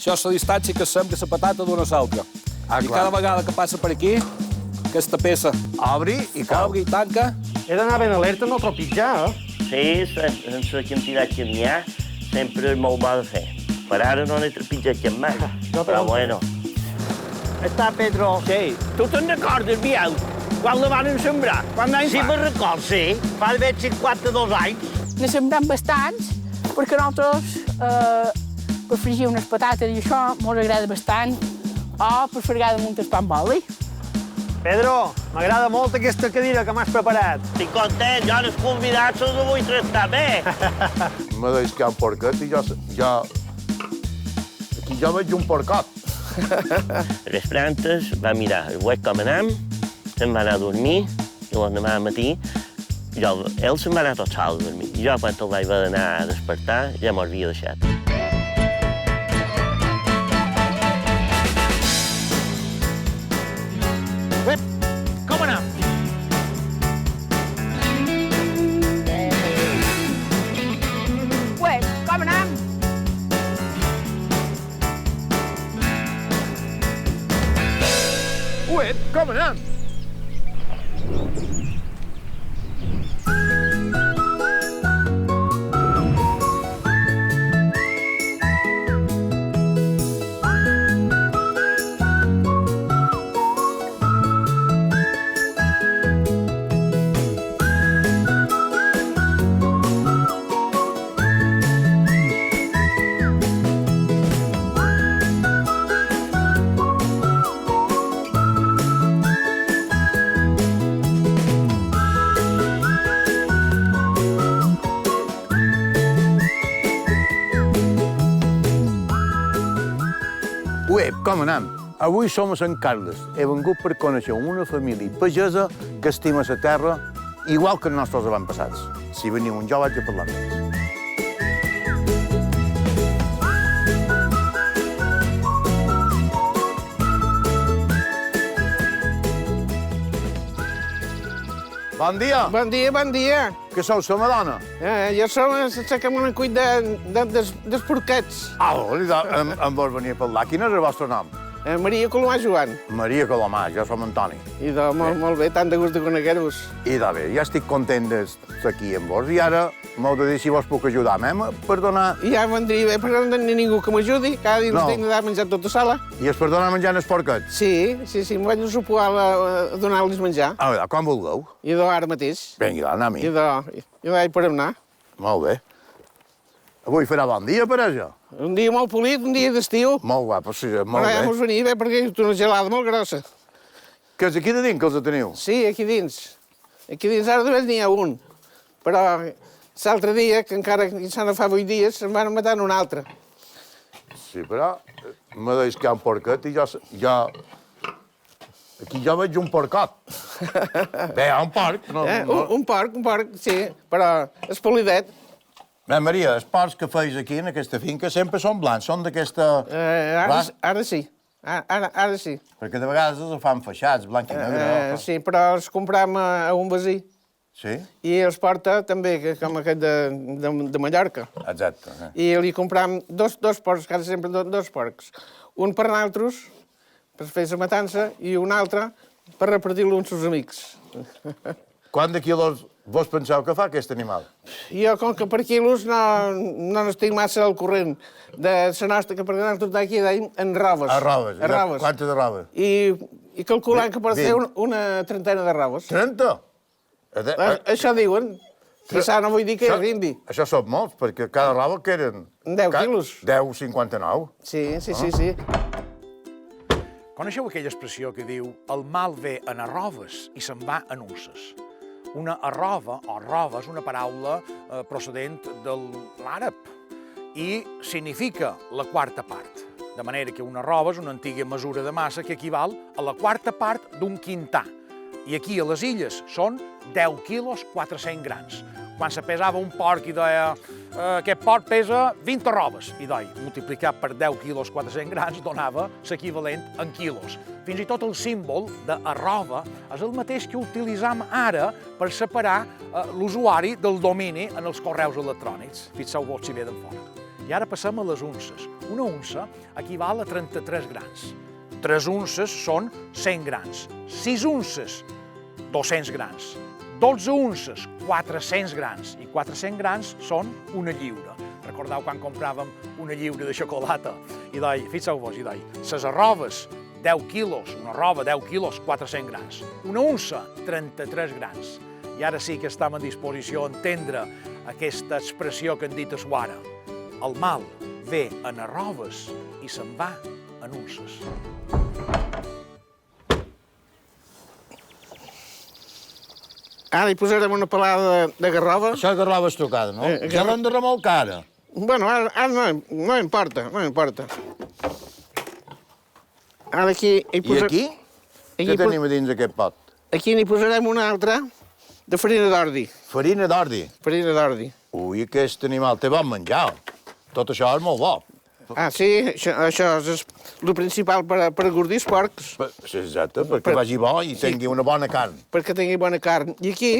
Això és la distància que sabem que la patata d'una a l'altra. I cada vegada que passa per aquí, aquesta peça Obri i cau. obri i tanca. He d'anar ben alerta no tropitjar, eh? Sí, sense la quantitat que n'hi ha, sempre és molt bo de fer. Per ara no n'he trepitjat cap mai, però bueno. Està, Pedro. Sí, tu te'n recordes, Biel? Quan la van sembrar? Quan anys Sí, fa? me'n record, sí. Fa d'haver 52 anys. Ne sembrem bastants, perquè nosaltres, per fregir unes patates i això, mos agrada bastant, o per fregar damunt el pa amb oli. Pedro, m'agrada molt aquesta cadira que m'has preparat. Estic content, jo els convidats se'ls vull tractar bé. Me deis que hi ha un porquet i jo... Aquí jo veig un porcot. Les plantes va mirar el web com anam, se'n va anar a dormir, i l'endemà al matí, ell se'n va anar tot sol a dormir. Jo, quan el vaig haver d'anar a despertar, ja m'ho havia deixat. Com anem? Pues, com anem? Ué, com anem? Ué, com anem? Avui som a Sant Carles. He vengut per conèixer una família pagesa que estima la terra igual que els nostres avantpassats. Si veniu jo vaig a parlar amb ells. Bon dia. Bon dia, bon dia. Que sou, la Madonna? Jo som la que m'han cuit dels porquets. Em vols venir a parlar. Quin és el vostre nom? Maria Colomà Joan. Maria Colomà, jo som Antoni. I de molt bé, tant de gust de coneguer-vos. I de bé, ja estic content d'estar aquí amb vos i ara m'heu de dir si vos puc ajudar. Per donar... I ja m'endria bé, perquè no hi ha ningú que m'ajudi. Cada dia No. tinc d'anar a menjar tota sala. I és per donar menjar als porquets? Sí, em vaig a sopar a donar-los menjar. A veure, quan vulgueu. I de ara mateix. Vinga, anem-hi. I vaig per anar. Molt bé. Avui farà bon dia per això. Un dia molt polit, un dia d'estiu. Molt guapo, sí, molt Però ja bé. mos venia bé, perquè és una gelada molt grossa. Que és aquí de dins que els teniu? Sí, aquí dins. Aquí dins ara només n'hi ha un. Però l'altre dia, que encara se ne fa 8 dies, se'n van matar un altre. Sí, però me deis que hi ha un porquet i jo... Aquí jo veig un porcot. Bé, hi ha un porc. No, Un porc, sí, però és polidet. Bé, Maria, els porcs que feis aquí en aquesta finca sempre són blancs, són d'aquesta... Ara sí, ara sí. Perquè de vegades els fan feixats, blanc i negre. Sí, però els compram a un veí. Sí? I els porta també, com aquest de Mallorca. Exacte. I li compram dos porcs, cada sempre dos porcs. Un per nosaltres, per fer la matança, i un altre per repartir-lo amb els amics. Quant de quilos vos penseu que fa aquest animal? Jo, com que per quilos no n'estic massa al corrent de la nostra, que per nosaltres d'aquí deim en robes. A robes. A robes. Quantes de robes? I calculant que pot fer 20. una trentena de robes. 30? Això diuen. Quizà no vull dir que és indi. Això són molts, perquè cada roba que eren... 10 quilos. 10,59. Sí. Coneixeu aquella expressió que diu el mal ve en arroves i se'n va en unces? Una arrova, o arrova, és una paraula procedent de l'àrab i significa la quarta part. De manera que una arrova és una antiga mesura de massa que equival a la quarta part d'un quintà. I aquí a les illes són 10 quilos 400 grams. Quan se pesava un porc i deia aquest porc pesa 20 arroves, i multiplicat per 10 quilos 400 grams donava l'equivalent en quilos. Fins i tot el símbol d'arrova és el mateix que utilitzam ara per separar l'usuari del domini en els correus electrònics. Fixeu-vos si ve d'en fora. I ara passem a les unces. Una unça equival a 33 grans. 3 unces són 100 grans. 6 unces, 200 grans. 12 unces, 400 grans. I 400 grans són una lliura. Recordeu quan compràvem una lliura de xocolata? I deia, fixeu-vos, i deia, les arroves, 10 quilos, una roba, 10 quilos, 400 grans. Una unça, 33 grans. I ara sí que estem en disposició d'entendre aquesta expressió que han dit a suara. El mal ve en arroves i se'n va en unces. Ara hi posarem una pelada de garrova. Això és garrova estucada, no? Ja l'hem de remolcar, ara. Bueno, ara no importa, no importa. Ara aquí... I aquí? Què tenim a dins aquest pot? Aquí n'hi posarem una altra de farina d'ordi. Farina d'ordi. Farina d'ordi. Ui, aquest animal té bon menjar. Tot això és molt bo. Ah, sí, això és el principal per agordir els porcs. Sí, exacte, perquè vagi bo i tingui una bona carn. Perquè tingui bona carn. I aquí,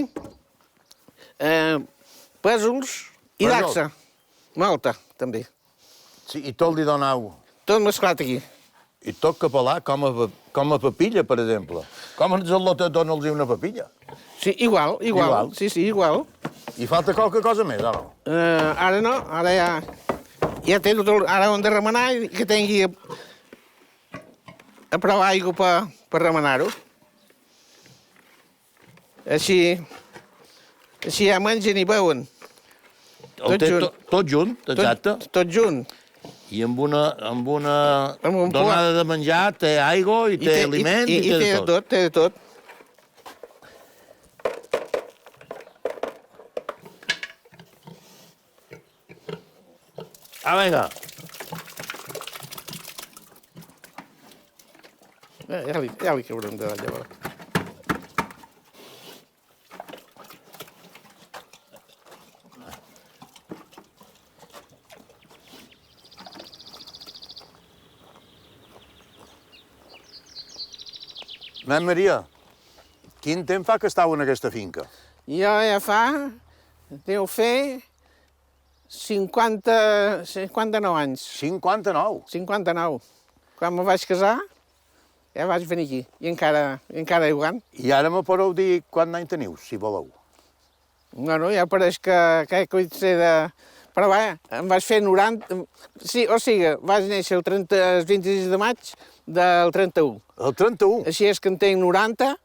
pèsols i dacsa. Molta, també. Sí, i tot li donau. Tot mesclat aquí. I tot capelà, com a papilla, per exemple. Com ens el lotet dona-los una papilla? Sí, igual. Sí, igual. I falta qualque cosa més, o no? Ara no, ara ja té tot ara ho hem de remenar i que tingui a prou aigua per remenar-ho. Així ja mengen i beuen. Tot junt, exacte. Tot junt. I amb una donada de menjar té aigua i té aliment i té de tot. Té de tot. Ah, vinga. Ja li caurem de llavors. Nen Maria, quin temps fa que estàu en aquesta finca? Jo ja deu fer 59 anys. 59? 59. Quan me vaig casar, ja vaig venir aquí. I encara jugant. I ara me podeu dir quant any teniu, si voleu? Bueno, ja pareix que he coit ser de... Però vaja, em vaig fer 90... Sí, o sigui, vaig néixer el 26 de maig del 31. El 31? Així és que en tinc 90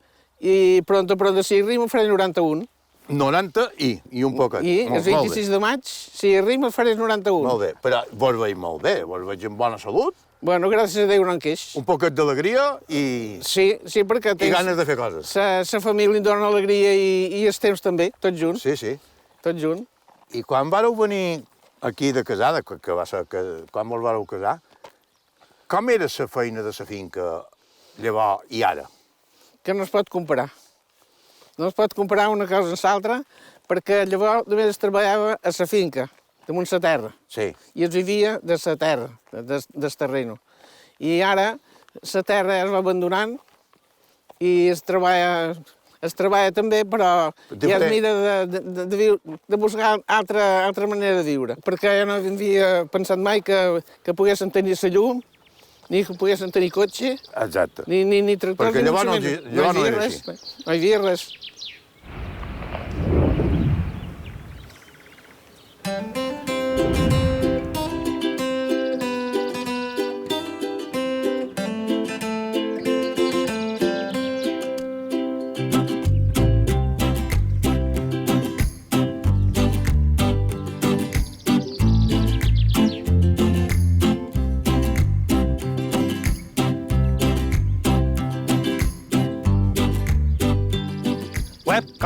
i pronto si rima faré 91. 90 i un poquet. I el 26 de maig, si rima faré 91. Molt bé, però vos veig molt bé, vos veig amb bona salut. Bueno, gràcies a Déu no en queix. Un poquet d'alegria i... Sí, perquè i ganes de fer coses. La família em dona alegria i els temps també, tots junts. Sí, sí. Tots junts. I quan vareu venir aquí de casada, que va ser quan vos vareu casar, com era la feina de la finca llavors i ara? Que no es pot comparar. No es pot comparar una cosa amb l'altra, perquè llavors només es treballava a la finca, damunt la terra. Sí. I es vivia de la terra, del terreno. I ara la terra es va abandonant i es treballa també, però ja es mira de buscar altra manera de viure. Perquè jo no havia pensat mai que poguessin tenir la llum, ni que poguessin tenir cotxe, exacte. Ni tractors, perquè llavors no era així. No hi havia res.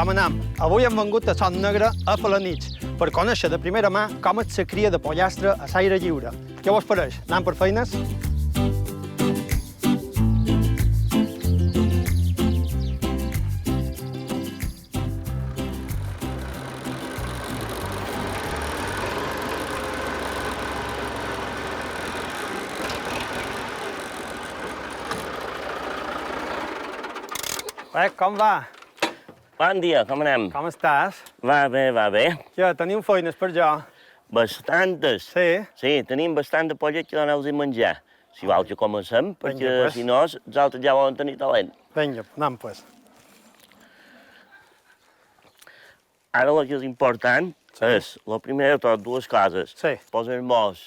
Com anem? Avui hem vengut a Son Negre a Felanitx per conèixer de primera mà com és la cria de pollastre a l'aire lliure. Què vos pareix? Anem per feines? Com va? Bon dia, com anem? Com estàs? Va bé, va bé. Ja, teniu feines per jo. Bastantes. Sí? Sí, tenim bastant de pollets que donar-los menjar. Si vol que comencem, perquè pues. si no, els altres ja volen tenir talent. Vinga, anem, pues. Ara el que és important és, el primer de tot, dues coses. Sí. Posar-nos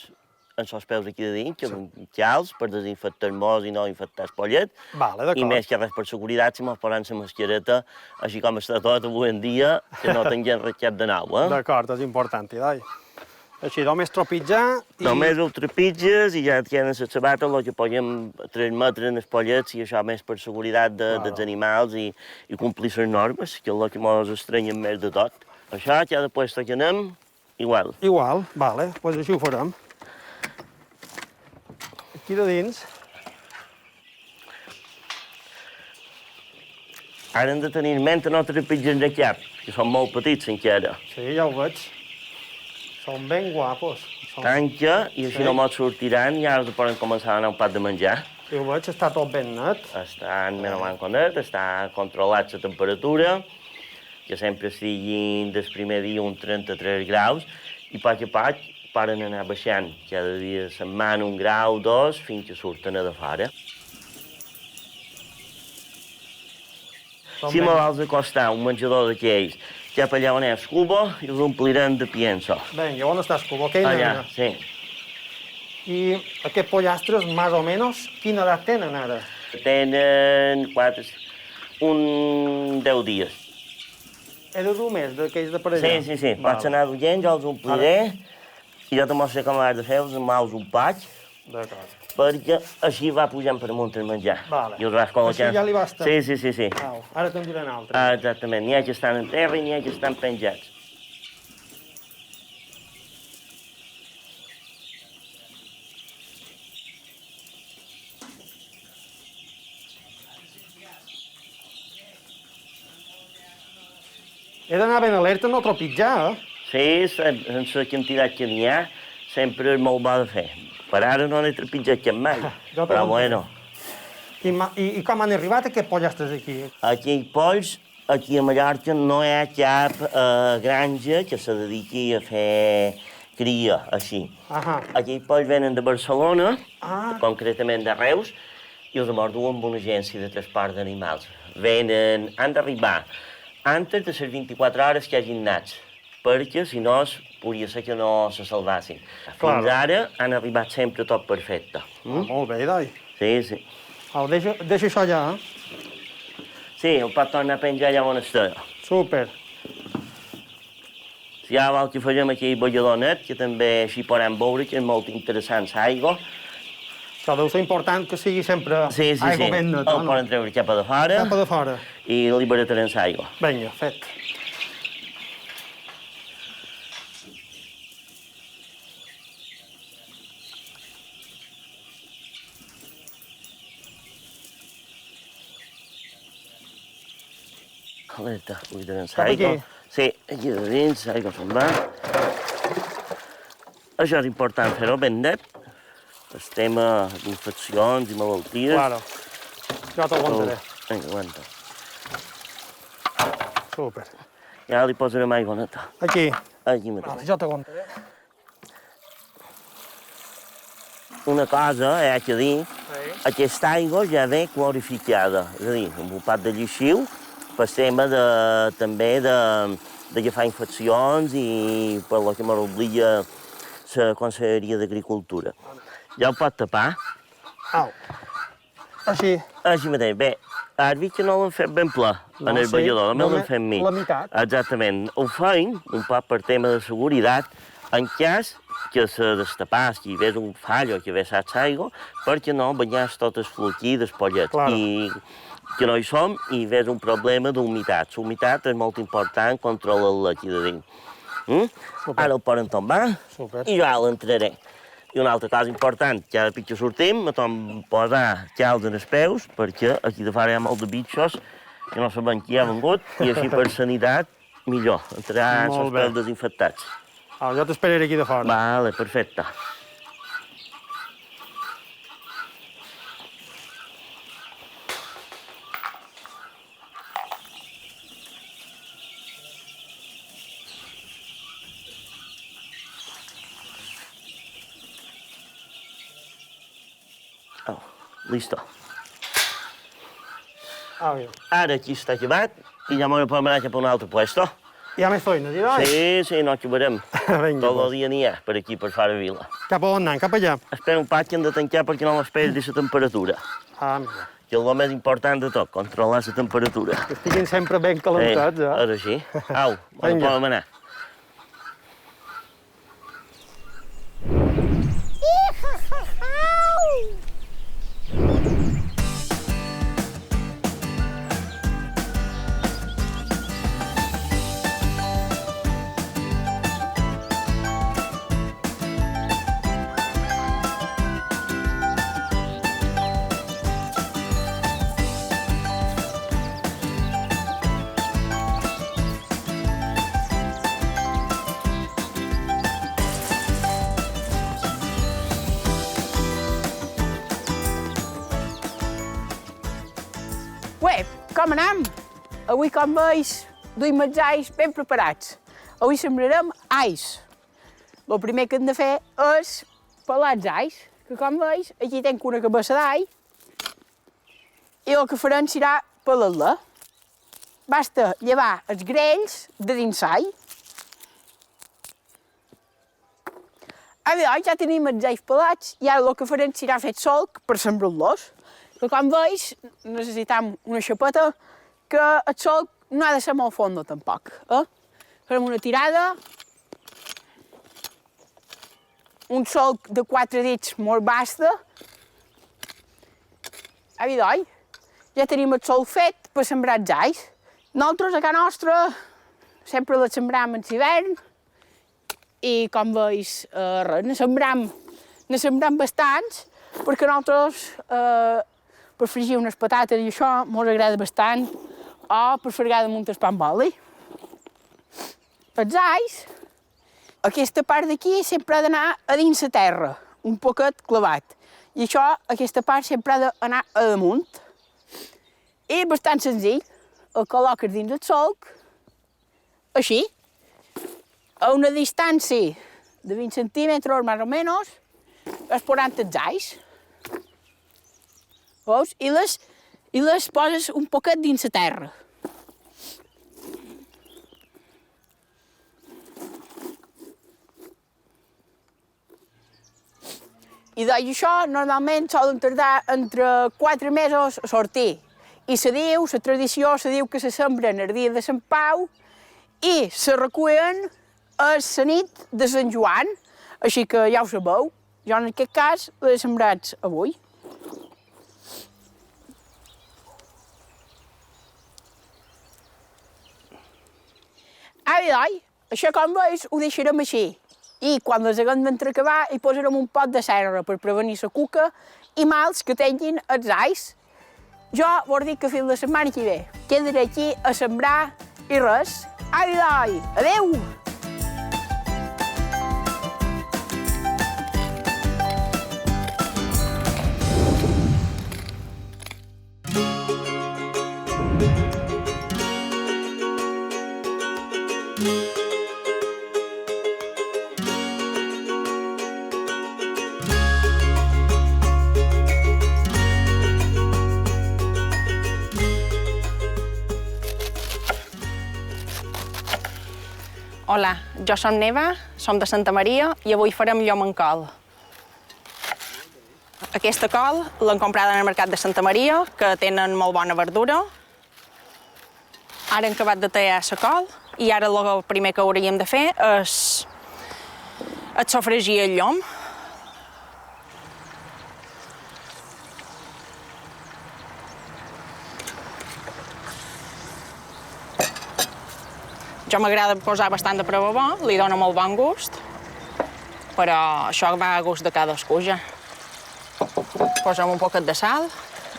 en els peus aquí de dins, que són xals, per desinfectar-nos i no infectar el pollet. Vale, I d'acord. més que res per seguretat, si mos posem la mascareta, així com està tot avui en dia, que no tinguem ratxat de nou, eh? D'acord, és important, Idoi. Així, només tropitjar i... Només el trepitges i ja et queden les sabates, el que podem transmetre en els pollets i això més per seguretat dels animals i complir les normes, que és el que ens estranyen més de tot. Això, ja després que anem, igual. Igual, vale, doncs així ho farem. Aquí de dins... Ara hem de tenir en ment no trepitgen de cap, que són molt petits encara. Sí, ja ho veig. Són ben guapos. Tanca i així no mos sortiran i ara poden començar a donar un pat de menjar. Sí, ho veig, està tot ben net. Estan menys manconet, està controlat la temperatura, que sempre estiguin des primer dia uns 33 graus, i poc a poc poden anar baixant, cada dia setmana 1 grau, 2, fins que surten a de fora. Si me vols acostar un menjador d'aquells, cap allà on és cubo i els omplirem de pienso. Vinga, on estàs, Cubo? Aquell Allà, nena. sí. I aquests pollastres, més o menys, quina edat tenen ara? Tenen un 10 dies. He de dur més d'aquells de per allà? Sí. Pots anar duient, jo els ompliré i jo te mostraré com has de fer, els amaus un paig, D'acord. perquè així va pujant per amunt el menjar. Vale. I els vas col·locant. Així ja li basta? Sí. Au, ara te'n duran altres. Exactament, n'hi ha que estan en terra i n'hi ha que estan penjats. He d'anar ben alerta, no tropitjar, eh? Sí, en la quantitat que n'hi ha, sempre és molt bo de fer. Per ara no n'he trepitjat cap mai, Jo però tampoc. bueno. I com han arribat aquests pollastres aquí? Aquí polls, aquí a Mallorca no hi ha cap granja que se dediqui a fer cria així. Ahà. Aquí polls venen de Barcelona, Ah. concretament de Reus, i els amorduen amb una agència de transport d'animals. Han d'arribar antes de les 24 hores que hagin nats, perquè si no podria ser que no se salvassin. Claro. Fins ara han arribat sempre tot perfecte. Molt bé, Idoi. Sí. Au, deixa això allà, eh? Sí, el pot tornar a penjar allà on està. Súper. Si ja vol que fem aquell ballador net, que també així podem veure, que és molt interessant l'aigua. Això deu ser important que sigui sempre Sí. aigua ben neta, El poden treure cap a de fora Cap a de fora. i li baratarem l'aigua. Vinga, fet. Alerta, buidarem Cap l'aigua. aquí? Sí, aquí de dins, l'aigua se'n va. Això és important fer-ho ben net. El tema d'infeccions i malalties. Claro. Jo t'aguantaré. Vinga, aguanta. Súper. Ja li posarem aigua neta. Aquí. Aquí mateix. Vale, jo t'aguantaré. Una cosa, haig de dir, aquesta aigua ja ve clorificada, és a dir, amb un pot de lleixiu, per tema també d'agafar infeccions i per lo que m'obliga la Conselleria d'Agricultura. Ja ho pot tapar. Au. Així. Així mateix. Bé, has vist que no l'hem fet ben ple en el ballador, només l'hem fet mig. la meitat. Exactament. Ho feim un poc per tema de seguretat, en cas que se destapàs, que hi hagués un fallo, que hi hagués aigua, perquè no banyàs tot el floquí del pollet. Claro. I que no hi som i hi hagués un problema d'humitat. La humitat és molt important, controla-la aquí de dins. Ara el poden tombar Super. i jo ara l'entraré. I una altra cosa important, cada pic que sortim, me tom posar xals en els peus, perquè aquí de fora hi ha molt de bitxos que no sabem qui ha vengut, i així per sanitat, millor. Entraran Molt els bé. peus desinfectats. Au, jo t'esperaré aquí de fora. Vale, perfecte. Listo. Vinga. Ara aquí està acabat i ja m'ho podem anar cap a un altre puesto. Hi ha més feina, diràs? Sí, no acabarem. Vinga, Tot el dia n'hi ha per aquí, per fora vila. Cap a on anem? Cap allà? Espera un poc que hem de tancar perquè no es perdi la temperatura. Mira. Que és el més important de tot, controlar la temperatura. Que estiguin sempre ben calentats, Ara sí. Au, on podem anar? Ué, com anem? Avui, com veus, duim els alls ben preparats. Avui sembrarem alls. El primer que hem de fer és pelar els alls, que com veus, aquí tenc una cabassa d'all i el que farem serà pelar-la. Basta llevar els grells de dins l'all. Ja tenim els alls pelats i ara el que farem serà fer solc per sembrar-los. Que com veus, necessitem una xapeta que el solc no ha de ser molt fondo tampoc. Farem una tirada, un solc de 4 dits molt basta. Ja tenim el solc fet per sembrar els alls. Nosaltres, a casa nostra, sempre les sembram en l'hivern i, com veus, res, ne sembram bastants perquè nosaltres per fregir unes patates i això ens agrada bastant, o per fregar damunt el pa amb oli. Els alls, aquesta part d'aquí sempre ha d'anar a dins la terra, un poquet clavat. I això, aquesta part sempre ha d'anar a damunt. I bastant senzill, el col·loques dins el solc, així, a una distància de 20 centímetres, més o menys, es posaran els alls. Veus? I les poses un poquet dins la terra. I això normalment solen tardar entre 4 mesos a sortir. I la tradició diu que se sembren el dia de Sant Pau i se recullen a la nit de Sant Joan. Així que ja ho sabeu, jo en aquest cas l'he sembrat avui. Això com veus ho deixarem així. I quan les haguem d'entrecavar hi posarem un pot de serra per prevenir la cuca i mals que tinguin els alls. Jo vos dic que fins la setmana que ve quedaré aquí a sembrar i res. Adéu! Hola, jo som Neva, som de Santa Maria i avui farem llom en col. Aquesta col l'hem comprada en el mercat de Santa Maria, que tenen molt bona verdura. Ara hem acabat de tallar la col i ara el primer que hauríem de fer és sofregir el llom. Jo m'agrada posar bastant de prebabó, li dona molt bon gust, però això va a gust de cadascú ja. Posem un poquet de sal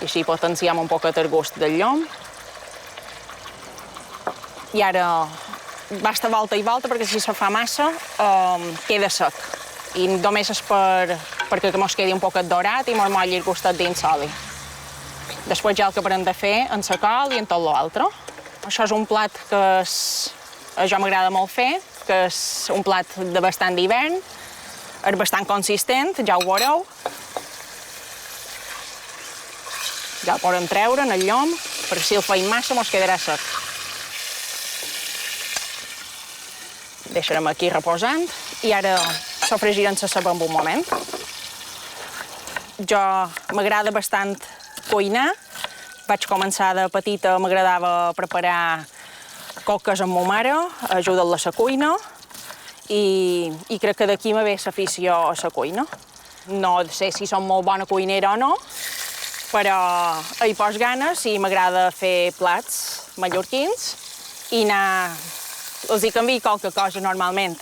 i així potenciem un poquet el gust del llom. I ara basta volta i volta perquè si se fa massa queda sec. I només és perquè mos quedi un poquet dorat i mos molli el gustet dins l'oli. Després ja el que haurem de fer en la col i en tot l'altre. Això és un plat que jo m'agrada molt fer, que és un plat de bastant d'hivern, és bastant consistent, ja ho veureu. Ja el podem treure en el llom, perquè si el feim massa mos quedarà sec. Deixarem aquí reposant i ara sofregirem la ceba en un moment. Jo m'agrada bastant cuinar. Vaig començar de petita, m'agradava preparar coques amb ma mare, ajudar-la a la cuina, i crec que d'aquí me ve l'afició a la cuina. No sé si som molt bona cuinera o no, però hi poso ganes i m'agrada fer plats mallorquins i anar... Els hi canvio qualque cosa normalment,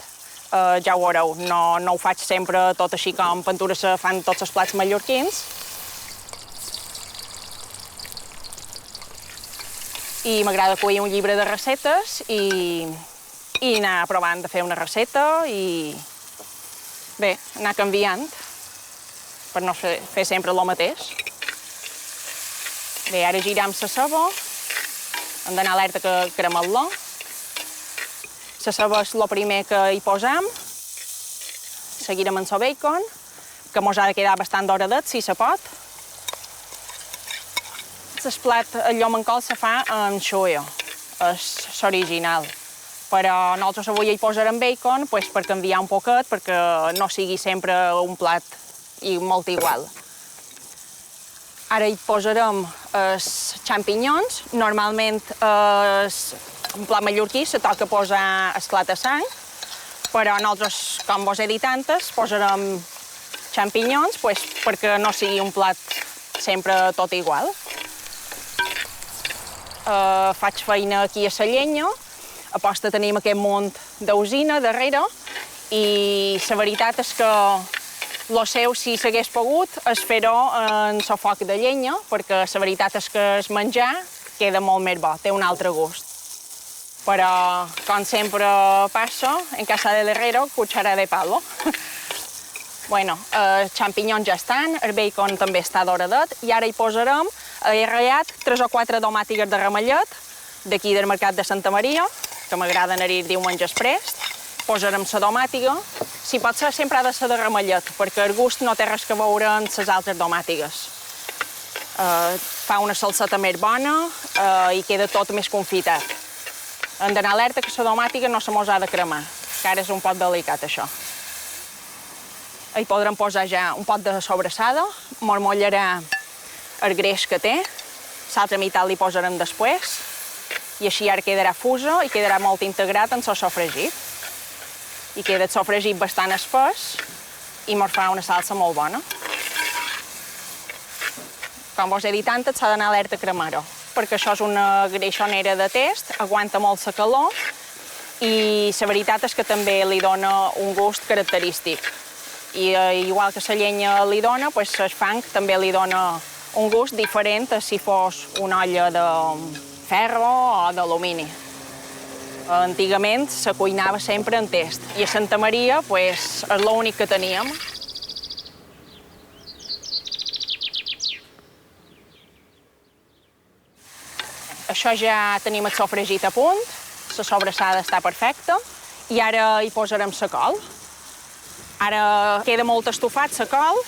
ja ho veureu, no ho faig sempre tot així com Pentura se fan tots els plats mallorquins. I m'agrada cuir un llibre de receptes i anar provant de fer una recepta i bé, anar canviant per no fer sempre el mateix. Bé, ara giram la ceba, hem d'anar alerta que cremem-la. La ceba és el primer que hi posam. Seguirem amb el bacon, que mos ha de quedar bastant doradet, si se pot. El plat, el llom en col, se fa amb xoia, és l'original. Però nosaltres avui hi posarem bacon per canviar un poquet, perquè no sigui sempre un plat molt igual. Ara hi posarem els xampinyons. Normalment un plat mallorquí se toca posar esclat de sang, però nosaltres, com vos he dit antes, posarem xampinyons perquè no sigui un plat sempre tot igual. Faig feina aquí a la llenya, a posta tenim aquest munt d'usina darrere i la veritat és que el seu, si s'hagués pogut, és fer-ho en el foc de llenya, perquè la veritat és que el menjar queda molt més bo, té un altre gust. Però, com sempre passa, en casa del herrero, cuchara de palo. Bueno, els xampinyons ja estan, el bacon també està doradet, i ara hi posarem, he ratllat 3 o 4 tomàtiques de ramellet, d'aquí del mercat de Santa Maria, que m'agrada anar-hi diumenges prest. Posarem la tomàtica. Si pot ser, sempre ha de ser de ramellet, perquè el gust no té res que veure amb les altres tomàtiques. Fa una salseta més bona i queda tot més confitat. Hem d'anar alerta que la tomàtica no se mos ha de cremar, que ara és un poc delicat, això. Hi podrem posar ja un pot de sobrassada, mormollarà el greix que té, l'altra meitat li posarem després, i així ara quedarà fusa i quedarà molt integrat en el sofregit. I queda el sofregit bastant espès i mos fa una salsa molt bona. Com vos he dit antes, s'ha d'anar alerta a cremar-ho, perquè això és una greixonera de test, aguanta molt la calor i la veritat és que també li dona un gust característic. I igual que la llenya li dona, el fang també li dona un gust diferent a si fos una olla de ferro o d'alumini. Antigament se cuinava sempre en test i a Santa Maria és l'únic que teníem. Això ja tenim el sofregit a punt, la sobrassada està perfecta i ara hi posarem la col. Ara queda molt estofat la col,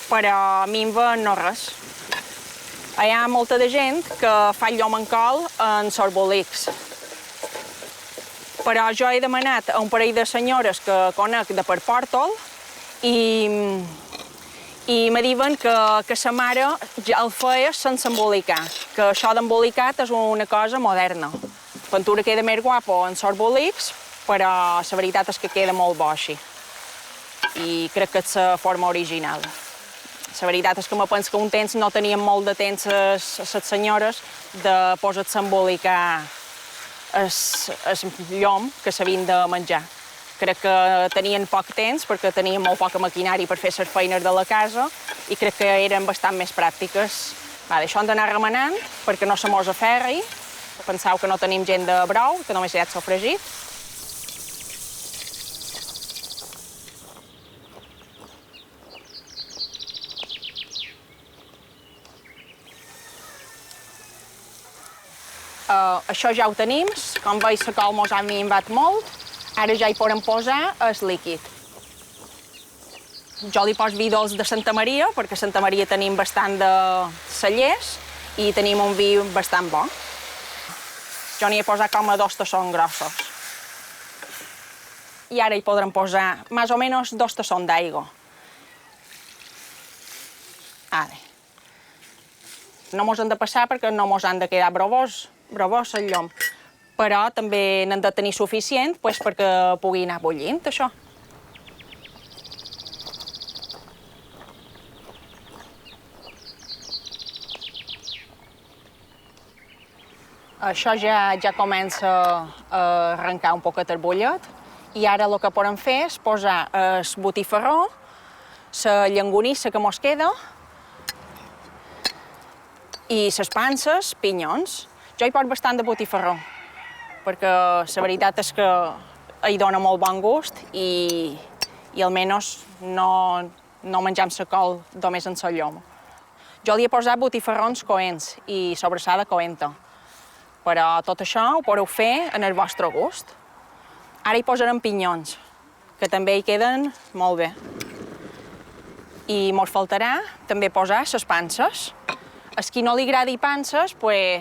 però minva no res. Hi ha molta de gent que fa el llom en col en sorbolics. Però jo he demanat a un parell de senyores que conec de per Pòrtol i me diuen que sa mare ja el feia sense embolicar, que això d'embolicat és una cosa moderna. Pentura queda més guapo en sorbolics, però la veritat és que queda molt bo així. I crec que és la forma original. La veritat és que me penso que un temps no tenien molt de temps les senyores de posar-se a embolicar el llom que s'havien de menjar. Crec que tenien poc temps perquè tenien molt poca maquinari per fer les feines de la casa i crec que eren bastant més pràctiques. Això hem d'anar remenant perquè no se mos aferri. Penseu que no tenim gent de brou, que només hi ha sofregit. Això ja ho tenim, com veus la col mos ha minvat molt, ara ja hi podem posar el líquid. Jo li poso vi dolç de Santa Maria, perquè a Santa Maria tenim bastant de cellers i tenim un vi bastant bo. Jo n'hi he posat com a 2 tassons grossos. I ara hi podrem posar més o menys 2 tassons d'aigua. Ara. No mos han de passar perquè no mos han de quedar brovós el llom. Però també n'han de tenir suficient perquè pugui anar bullint, això. Això ja comença a arrencar un poquet el bullet i ara el que podem fer és posar el botifarró, la llangonissa que mos queda i les panses, pinyons. Jo hi poso bastant de botifarró, perquè la veritat és que hi dona molt bon gust i almenys no menjam la col només en el llom. Jo li he posat botifarrons coents i sobrassada coenta, però tot això ho podeu fer en el vostre gust. Ara hi posarem pinyons, que també hi queden molt bé. I mos faltarà també posar les panses. A qui no li agradi panses,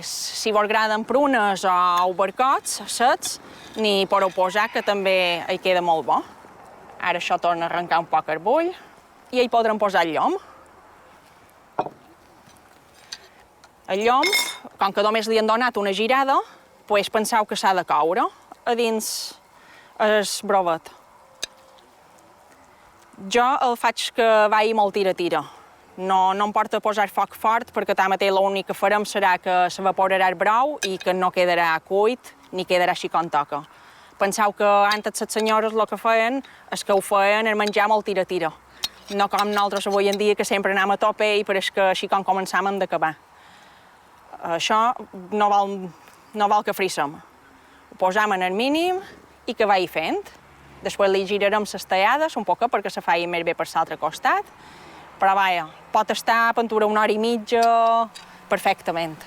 si vos agraden prunes o albercots secs, n'hi podeu posar, que també hi queda molt bo. Ara això torna a arrencar un poc el bull i hi podrem posar el llom. El llom, com que només li han donat una girada, penseu que s'ha de coure a dins el brovet. Jo el faig que vagi molt tira-tira. No em porta posar foc fort, perquè tanmateix l'únic que farem serà que s'evaporarà el brou i que no quedarà cuit ni quedarà així com toca. Penseu que antes les senyores el que feien és que ho feien el menjar molt tira-tira. No com nosaltres avui en dia, que sempre anem a tope i pareix que així com començam hem d'acabar. Això no val que frissem. Ho posam en el mínim i que vagi fent. Després li girarem les tallades un poc perquè se faci més bé per l'altre costat. Però vaja, pot estar a pintura 1 hora i mitja perfectament.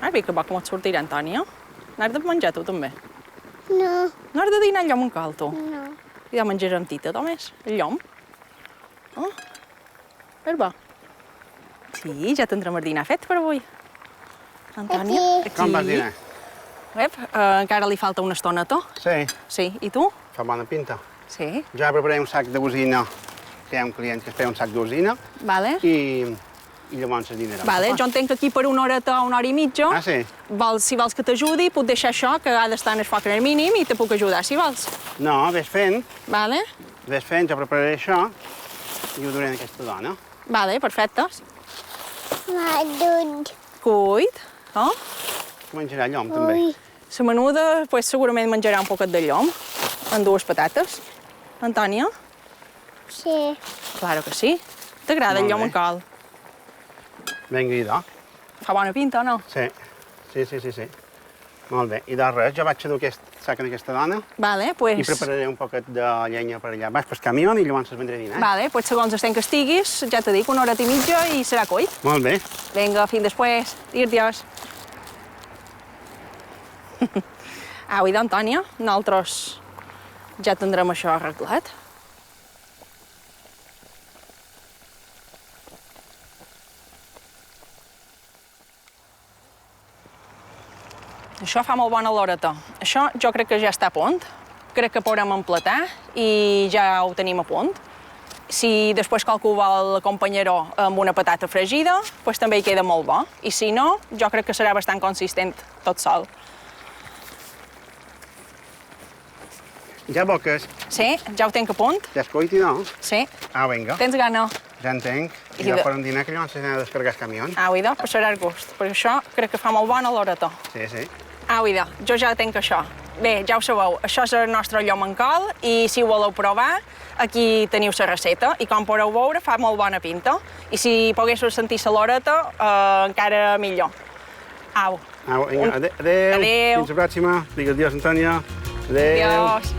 Has vist que bo com et sortirà, Antònia? N'has de menjar tu, també? No. No has de dinar el llom en cal, tu? No. I ja menjarem tita, només, el llom. Oh, és bo. Sí, ja tindrem el dinar fet per avui. Antònia? Aquí. Com vas dinar? Encara li falta una estoneta. Sí, Sí, i tu? fa bona pinta. Sí. Ja prepararé un sac de cosina, que hi ha un client que espera un sac de cosina, Vale. i llavors es dinarà. Vale, jo entenc que aquí per 1 horeta o 1 hora i mitja. Ah, sí? Si vols que t'ajudi, puc deixar això, que ha d'estar en el foc en el mínim, i te puc ajudar, si vols. No, vés fent, Vale? jo prepararé això i ho duré a aquesta dona. Vale, perfecte. Madud. Cuit. Oh? Menjarà llom, també. Ui. La menuda, segurament menjarà un poquet de llom, amb 2 patates. Antònia? Sí. Claro que sí. T'agrada el Molt llom bé. en cal? Ben gridó. Fa bona pinta, o no? Sí. Sí. Molt bé. I de res, jo vaig a dur aquest sac en aquesta dona Vale, i pues... prepararé un poquet de llenya per allà baix pel camió i llavors es vendré a dinar. Vale, pues segons el temps que estiguis, ja te dic, 1 horeta i mitja i serà cuit. Molt bé. Vinga, fins després. Adiós. Au, i d'Antònia, nosaltres ja tindrem això arreglat. Això fa molt bona l'horeta. Això jo crec que ja està a punt. Crec que podrem emplatar i ja ho tenim a punt. Si després qualcú vol acompanyar-ho amb una patata fregida, doncs també hi queda molt bo. I si no, jo crec que serà bastant consistent tot sol. Ja boques? Sí, ja ho tenc a punt. Ja es cuiti, no? Sí. Ah, vinga. Tens gana? Ja entenc. I I ja de- farem dinar que llavors s'ha de descarregar el camió. Au, idò, passarà el gust, perquè això crec que fa molt bona l'horeta. Sí. Au, idò, jo ja tenc això. Bé, ja ho sabeu, això és el nostre llom en col i si ho voleu provar, aquí teniu la recepta i com podeu veure fa molt bona pinta. I si poguéssiu sentir la l'horeta, encara millor. Au. Au, vinga, adéu. Adéu. Fins la pròxima. Digues adiós, Antònia. Adéu. Adiós.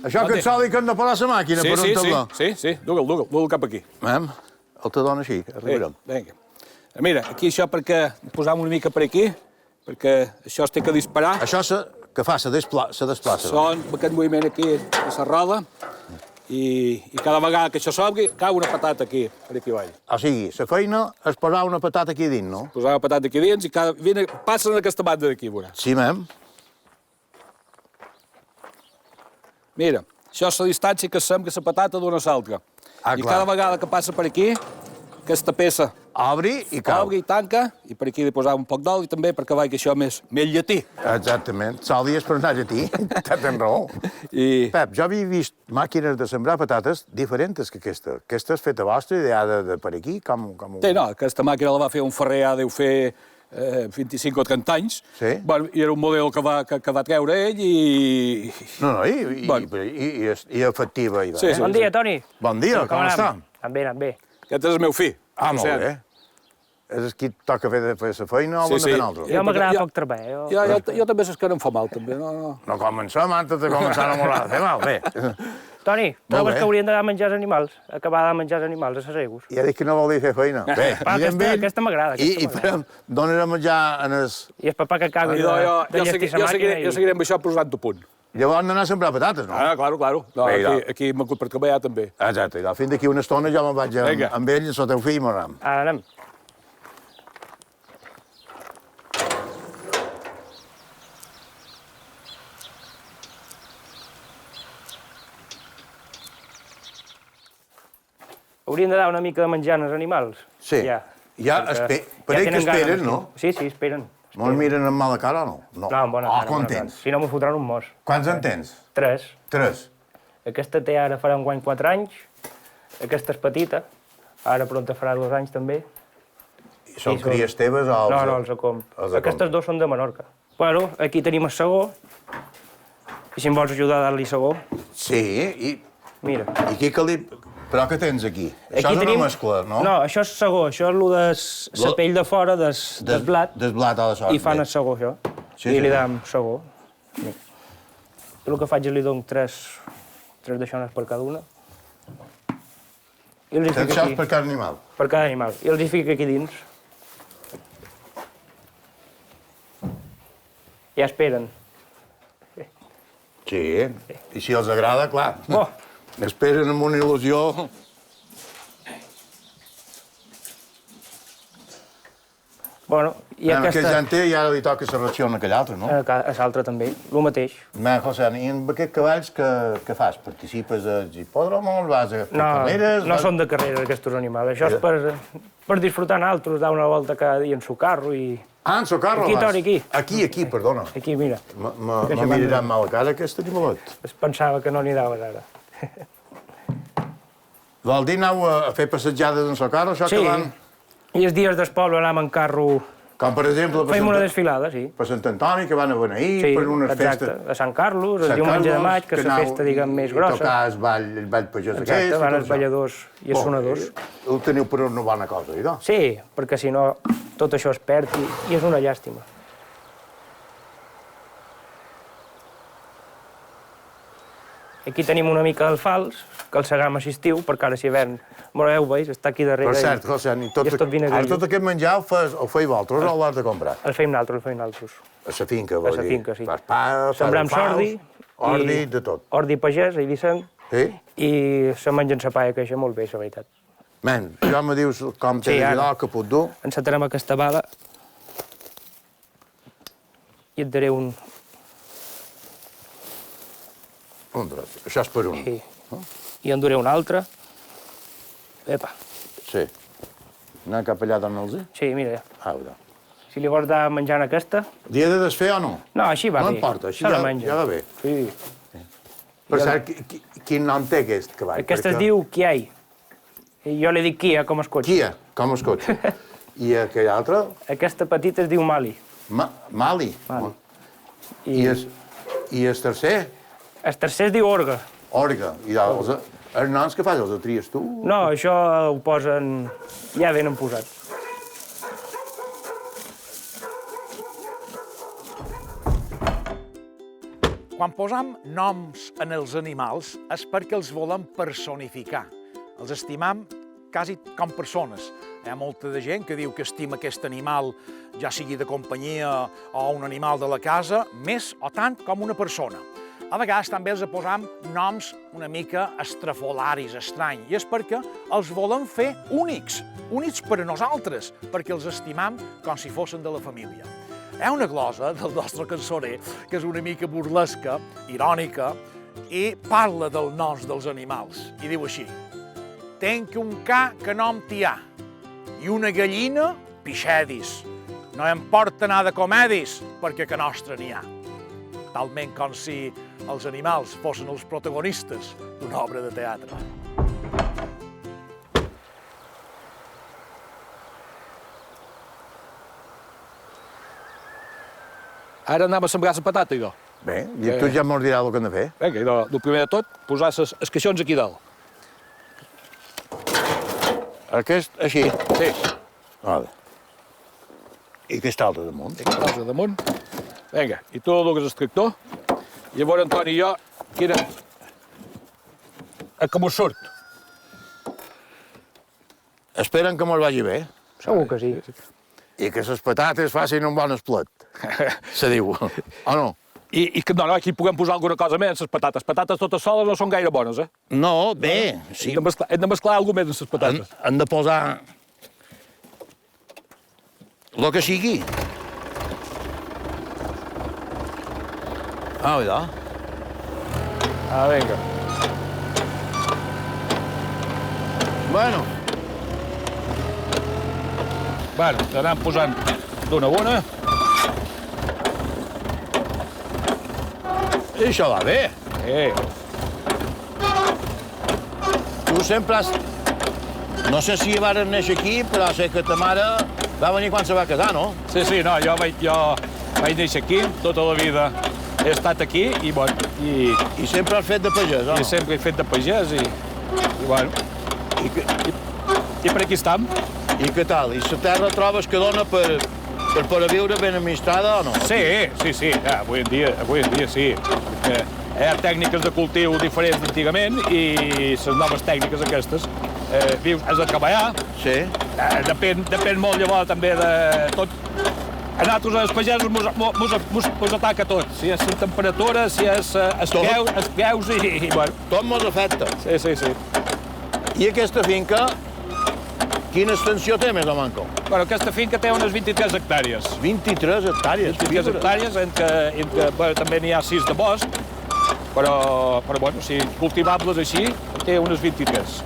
Això que et soli que hem de parar la màquina per un tabló. Sí, dugue'l cap aquí. El te dona així, arribarem. Vinga. Mira, aquí això perquè posam una mica per aquí, perquè això es té que disparar. Això que fa, se desplaça. Són aquest moviment aquí de la roda i cada vegada que això s'obri, cau una patata aquí, per aquí avall. O sigui, la feina és posar una patata aquí dins, no? Posar la patata aquí dins i passen en aquesta banda d'aquí, veuràs. Sí, mem. Mira, això és la distància que sembla la patata d'una a l'altra. I cada vegada que passa per aquí, aquesta peça obri i cau. Obri i tanca, i per aquí he de posar un poc d'oli també perquè vagi això més llatí. Exactament. Sol dies per anar llatí, tens raó. Pep, jo havia vist màquines de sembrar patates diferents que aquesta. Aquesta és feta vostra, ideada de per aquí? Sí, no, aquesta màquina la va fer un ferrer, ja deu fer 25 o 30 anys. Sí? Bueno, i era un model que va treure ell i... No, i efectiva. Sí. Bon dia, Toni. Bon dia, com està? Anem bé. Aquest és el meu fill. Molt bé. És qui toca fer la feina o sí. un altre? Jo m'agrada poc treball. Jo també saps que no em fa mal, també. No comencem antes de començar a enamorar. Fer mal, bé. Toni, trobes que haurien de dar menjar als animals? Acabar de menjar als animals a ses aigües? Ja dic que no vol dir fer feina. Bé, aquesta m'agrada. I donen a menjar en els... I el papà que acabi de llestir la màquina. Jo seguiré amb això posant-ho a punt. Llavors han d'anar a sembrar patates, no? Claro. Aquí m'ha per treballar també. Exacte. Fins d'aquí una estona jo me'n vaig amb ell, amb el teu fill, i m'anem. Anem. Haurien de dar una mica de menjar als animals. Sí. Ja esperen, no? Sí, esperen. Me'ls miren amb mala cara o no? No, amb bona cara. Quan tens? Si no, m'ho fotran un mos. Quants en tens? 3. 3. Aquesta té ara farà enguany 4 anys. Aquesta és petita. Ara pronta farà 2 anys també. I són cries teves o... No, els com. Aquestes 2 són de Menorca. Bueno, aquí tenim el segó. I si em vols ajudar a dar-li segó. Sí, i... Mira. I aquí que li... Però què tens aquí? Això és una mescla, no? No, això és segó. Això és el de la pell de fora del blat. Del blat a la sort. I fan el segó, això. I li dam segó. Jo el que faig és li dono 3 d'aixones per cada una. 3 d'això per cada animal? Per cada animal. I els hi fico aquí dins. Ja esperen. Sí, i si els agrada, clar. Oh. Esperen amb una il·lusió. Bueno, i aquesta... Aquest ja en té i ara li toca la ració a aquell altre, no? A l'altre també, el mateix. José, i amb aquests cavalls què fas? Participes als hipòdromos, vas a fer carreres? No són de carreres, aquests animals. Això és per disfrutar nosaltres, dar una volta cada dia en su carro i... Ah, en su carro vas? Aquí, Toni, aquí, perdona. Aquí, mira. Me miraran mal a cara aquest animalet. Es pensava que no n'hi daves ara. Vol dir aneu a fer passejades en su carro, això que van... I els dies del poble anàvem en carro... Com, per exemple... Fem una desfilada, sí. Per Sant Antoni, que van a beneir, per unes festes... Exacte, a Sant Carlos, el diumenge de maig, que és la festa, diguem, més grossa. I tocar el ball pagès aquest... Exacte, van els balladors i els sonadors. Ho teniu per una bona cosa, idò? Sí, perquè si no tot això es perd i és una llàstima. Aquí tenim una mica d'alfals, que el segam a l'estiu, perquè ara si hivern, moreu, veus, està aquí darrere. Per cert, José, tot aquest menjar ho feu vosaltres o l'has de comprar? El feim nosaltres. A la finca, vol dir? A la finca, sí. Fas pa, sembrem sordi. Ordi, de tot. Ordi pagès, eivissenc. Sí? I se mengen la paia, que això molt bé, la veritat. Men, ja me dius com t'he d'ajudar, que puc dur? Encetarem aquesta bala i et daré un... Un tros. Això és per un. Sí. I en duré un altre. Epa. Sí. Anar cap allà d'on els hi? Sí, mira. Au, si li vols dar menjar en aquesta... Li he de desfer o no? No, així va bé. No importa, així ja va bé. Sí. Per cert, quin nom té aquest cavall? Aquest es diu Kiai. I jo li dic Kia, com es cotxe. Kia, com es cotxe. I aquell altre? Aquesta petita es diu Mali. Mali? I el tercer? El tercer es diu Orga. Orga. I els noms que fas, els tries tu? No, això ho posen... ja venen posats. Quan Quan posam noms en els animals és perquè els volem personificar. Els estimam quasi com persones. Hi ha molta de gent que diu que estima aquest animal, ja sigui de companyia o un animal de la casa, més o tant com una persona. A vegades també els posam noms una mica estrafolaris, estrany, i és perquè els volem fer únics per a nosaltres, perquè els estimam com si fossin de la família. Hi ha una glosa del nostre cançoner que és una mica burlesca, irònica, i parla dels noms dels animals, i diu així: «Tenc un ca que no em tià, i una gallina pixedis. No em porta anar de comedis, perquè que nostre n'hi ha». Talment com si els animals fossin els protagonistes d'una obra de teatre. Ara anem a sembrar la patata, idò. Bé, i tu ja m'ho diràs el que hem de fer. Vinga, idò, el primer de tot, posar els caixons aquí dalt. Aquest, així? Sí. Vale. I aquest altre damunt? Aquest altre damunt. Vinga, i tu el dugues al tractor. Llavors, Antoni i jo, quina... A que mos surt. Esperen que mos vagi bé. Segur que sí. I que les patates facin un bon esplet. Se diu, o no? I que no, aquí puguem posar alguna cosa més en les patates. Les patates totes soles no són gaire bones, eh? No, bé, sí. Hem de mesclar alguna més en les patates. Hem de posar... lo que sigui. Ah, ja. Ah, vinga. Bueno, anem posant d'una a una. i això va bé. Tu sempre has... No sé si varen néixer aquí, però sé que ta mare va venir quan se va casar, no? Sí, no, jo vaig néixer aquí, tota la vida he estat aquí i, bueno, I sempre has fet de pagès, o no? I sempre he fet de pagès i bueno, i per aquí estam. I què tal? I la terra trobes que dona per a viure ben administrada o no? Sí, avui en dia sí. Perquè hi ha tècniques de cultiu diferents d'antigament i les noves tècniques aquestes. Has de treballar. Sí. Depèn molt llavors també de tot. A nosaltres, els pagesos, mos ataca tot. Si és la temperatura, si és els peus i bueno. Tot mos afecta. Sí. I aquesta finca, quina extensió té més o manco? Bueno, aquesta finca té unes 23 hectàrees. 23 hectàrees? 23 hectàrees, bueno, també n'hi ha 6 de bosc, però bueno, si cultivables així, té unes 23.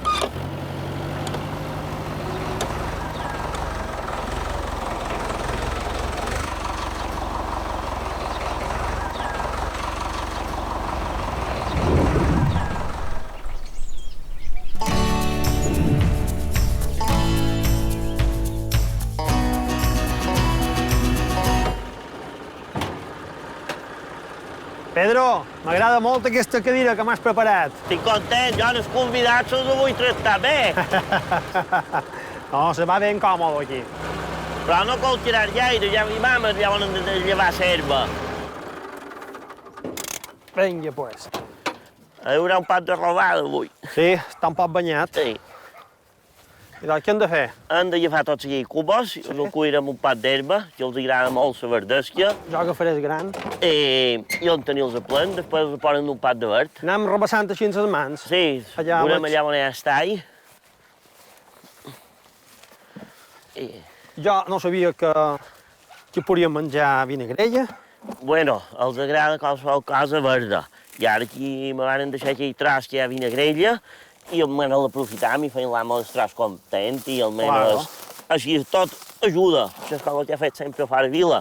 Pedro, m'agrada molt aquesta cadira que m'has preparat. Estic content, jo els convidats se'ls vull tractar bé. No, se va ben còmode aquí. Però no cal tirar gaire, ja mi mames ja volen de llevar l'herba. Vinga, pues. Hi haurà un pat de robada avui. Sí, està un poc banyat. Sí. I doncs què hem de fer? Hem de llevar tots aquí cubos, els recullirem un pat d'herba, que els agrada molt la verdesca. Jo agafaré el gran. I on teniu-los a plen, després els ponen un pat de verd. Anem rebassant així en les mans. Sí, veurem allà on ja està. Jo no sabia que podíem menjar vinagrella. Bueno, els agrada qualsevol cosa verda. I ara aquí me van deixar aquí tros que hi ha vinagrella i almenys l'aprofitam i feim l'amo el tros content i almenys així tot ajuda. Això és com el que ha fet sempre a Fara Vila.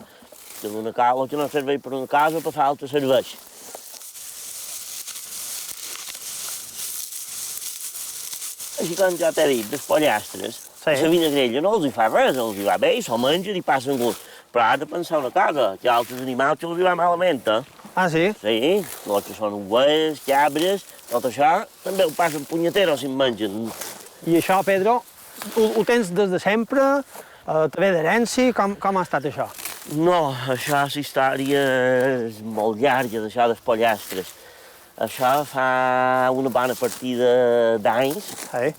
Que d'una cosa que no serveix per una casa, per l'altra serveix. Així com ja t'he dit, dels pollastres, la vinagrella no els hi fa res, els hi va bé, s'ho mengen i passen gust. Però has de pensar una cosa, que hi ha altres animals que els hi va malament, eh? Ah, sí? Sí, els que són ovelles, cabres, tot això també ho passen punyeteros si en mengen. I això, Pedro, ho tens des de sempre? Te ve d'herència? Com ha estat això? No, això, la història és molt llarga, d'això dels pollastres. Això fa una bona partida d'anys.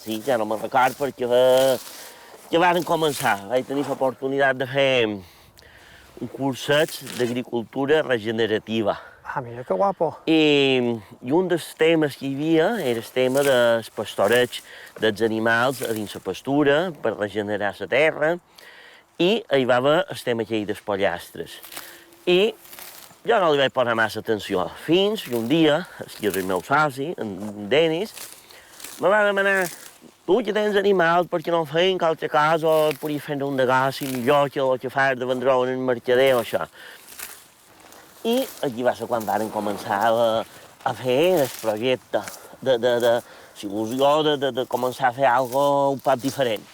Sí, ja no me'n record perquè ja varen començar. Vaig tenir l'oportunitat de fer un curset d'agricultura regenerativa. Ah, mira que guapo. I un dels temes que hi havia era el tema del pastoreig dels animals a dins la pastura per regenerar la terra. I hi va haver el tema aquell dels pollastres. I jo no li vaig posar massa atenció, fins que un dia, el meu soci, en Denis, me va demanar: tu que tens animals, per què no feien qualque cosa, o podries fer un negoci millor que el que fas de vendre-ho en el mercader o això. I aquí va ser quan varen començar a fer el projecte de il·lusió de començar a fer alguna cosa un poc diferent.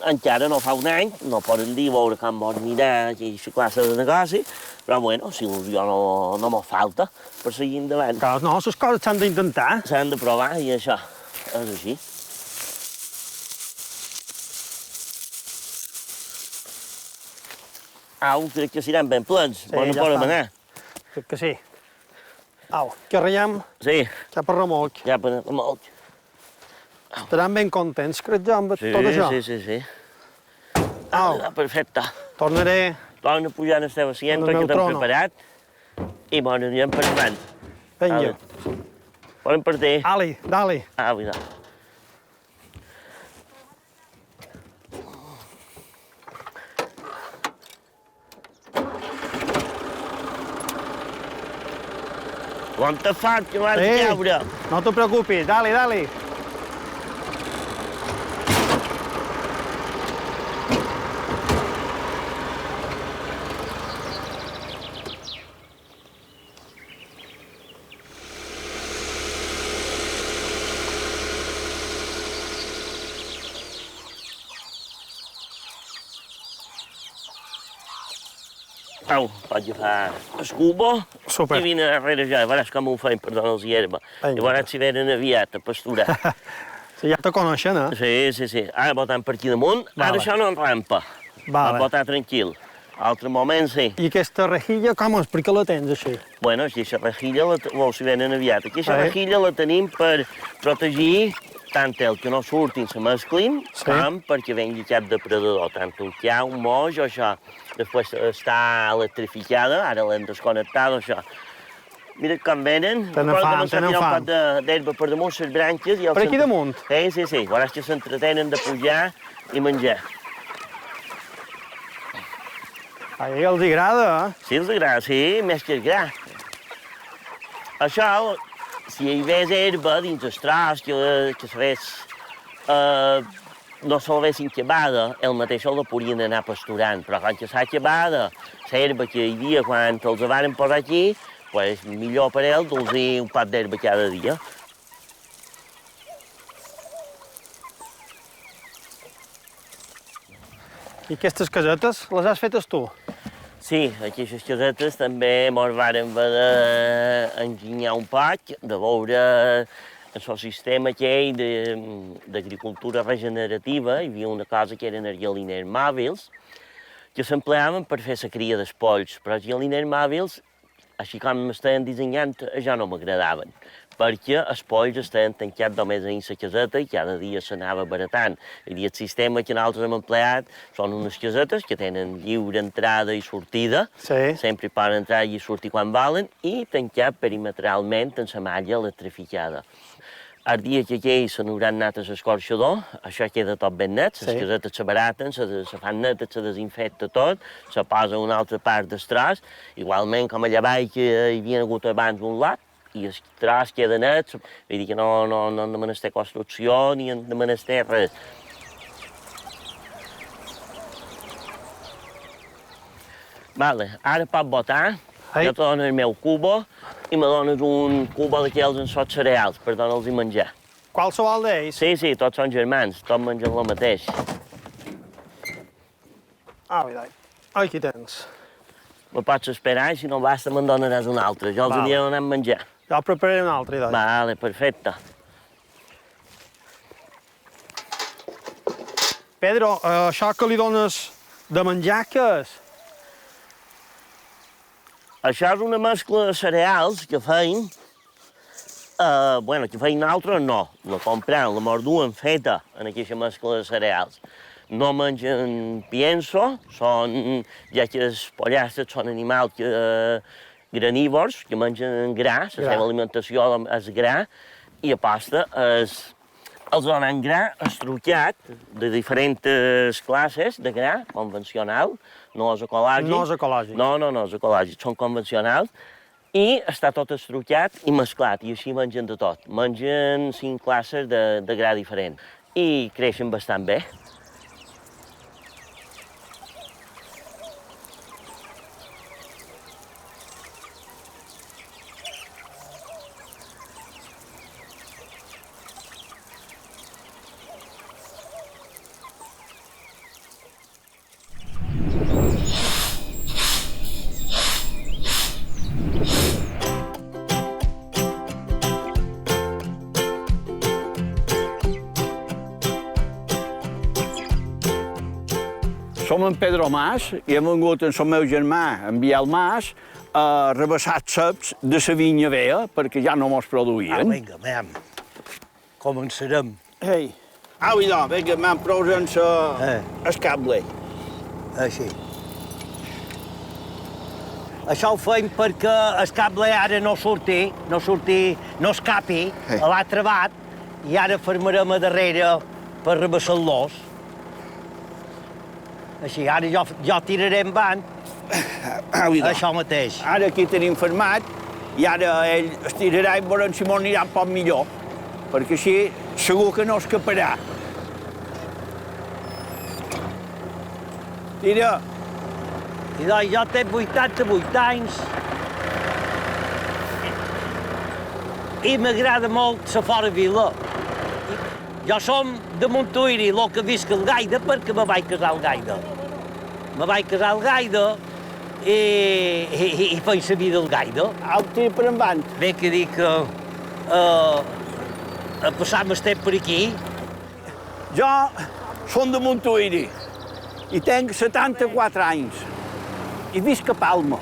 Encara no fa un any, no poden dir veure com vols mirar aquesta classe de negoci, però bueno, si il·lusió no m'ho falta per seguir endavant. Clar, no, les coses s'han d'intentar. S'han de provar i això és així. Au, crec que seran ben plens, Sí, no ja podem estan. anar. Crec que sí. Au, que arreiem Sí, cap a remolc. ja per remolc. Estaran ben contents, crec jo, amb tot això. Sí. Au, Perfecte. tornaré Torna a pujar en el teu asiento En el que meu t'hem trono. preparat i bon, anirem per davant. Vinga. Poden partir. Ali, dali. Mira. Quanta fart que m'has de caure. No te preocupis, dali, dali. Au, vaig agafar el cubo Super. i vine darrere jo. Veuràs com ho feim per donar-los hierba. I veuràs si venen aviat a pasturar. Sí, ja te coneixen, eh? Sí. Ara botant per aquí damunt. Ara Vale. això no en rampa. Vale. Botar tranquil. Altre moment, sí. I aquesta rejilla, com és? Per què la tens així? Bueno, aquesta rejilla, veus si venen aviat. Aquesta Sí. rejilla la tenim per protegir tant el que no surtin, se mesclin, com perquè vengui cap depredador, tant un cau, un moix o això. Després està electrificada, ara l'hem desconnectat, això. Mira com venen. Tenen fam, tenen un fam. poc d'herba per damunt les branques. Per aquí damunt? Sí. Veuràs que s'entretenen de pujar i menjar. A ells els agrada, eh? Sí, els agrada, sí, més que el gra. Això, si hi hagués herba dins el tros, que no se l'haguessin quebada, el mateix la podrien anar pasturant, però quan s'ha quebada l'herba que hi havia quan els varen posar aquí, pues, millor per ells dur-los un pot d'herba cada dia. I aquestes casetes les has fetes tu? Sí, aquestes casetes també mos varen haver d'enginyar un poc, de veure el sistema aquell d'agricultura regenerativa. Hi havia una cosa que eren els galiners mòbils, que s'empleaven per fer la cria dels polls, però els galiners mòbils, així com estaven dissenyant, ja no m'agradaven, perquè els polls estaven tancats només dins la caseta i cada dia s'anava baratant. I el sistema que nosaltres hem empleat són unes casetes que tenen lliure entrada i sortida, sempre poden entrar i sortir quan volen, i tancat perimetralment amb la malla electrificada. El dia que aquells se n'hauran anat a l'escorxador, això queda tot ben net, les casetes se baraten, se fan netes, se desinfecta tot, se posa una altra part del tros, igualment com allà baix que hi havia hagut abans un lot, i el tros queda net, vull dir que no hem de menester construcció ni hem de menester res. Vale, ara pot botar, jo te dono el meu cubo i me dones un cubo d'aquells en sots cereals per donar-los menjar. Qualsevol d'ells? Sí, tots són germans, tots mengen el mateix. Aquí tens. Me pots esperar i si no basta me'n donaràs un altre, jo els aniré donant menjar. Jo prepararé un altre, idò. Vale, perfecte. Pedro, això que li dones de menjar, què és? Això és una mescla de cereals que feim. Que feim nosaltres no. La comprem, la morduen feta en aquesta mescla de cereals. No mengen pienso, ja que els pollastres són animals granívors, que mengen gra, la seva alimentació és gra, i a pasta els donen gra estruccat de diferents classes de gra convencional, no és ecològic. No és ecològic. No és ecològic, són convencionals, i està tot estruccat i mesclat, i així mengen de tot. Mengen 5 classes de gra diferent i creixen bastant bé. Som en Pedro Mas i hem vengut amb el meu germà, en Biel Mas, a rebassar ceps de la vinya vella, perquè ja no mos produïen. Vinga, mem, començarem. Ei, au, idò, vinga, mem, prou-nos el cable. Així. Això ho feim perquè el cable ara no escapi a l'altre bat, i ara fermarem a darrere per rebassar-los. Així, ara jo tiraré en van, això mateix. Ara aquí tenim fermat, i ara ell es tirarà i veurem si m'ho anirà un poc millor, perquè així segur que no escaparà. Tira. I doncs jo tinc 88 anys i m'agrada molt la fora vila. Jo som de Montuïri, el que visc al Gaida, perquè me vaig casar al Gaida. Me vaig casar al Gaida i faig la vida al Gaida. Au, tira per endavant. Bé que dic a passar el temps per aquí. Jo som de Montuïri i tinc 74 anys i visc a Palma.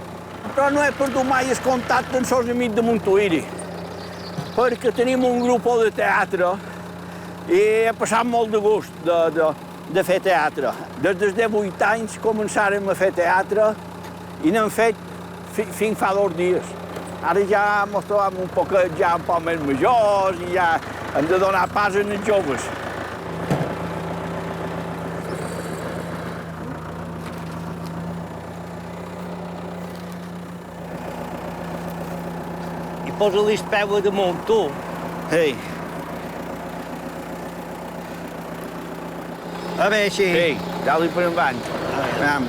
Però no he perdut mai el contacte amb els amics de Montuïri, perquè tenim un grup de teatre i he passat molt de gust de fer teatre. Des dels 18 anys començàrem a fer teatre i n'hem fet fins fa 2 dies. Ara ja ens trobem un poc més majors i ja hem de donar pas als joves. I posa-li el peu a damunt, tu. Ei. A veure, així. Ei, dale per endavant. Anem.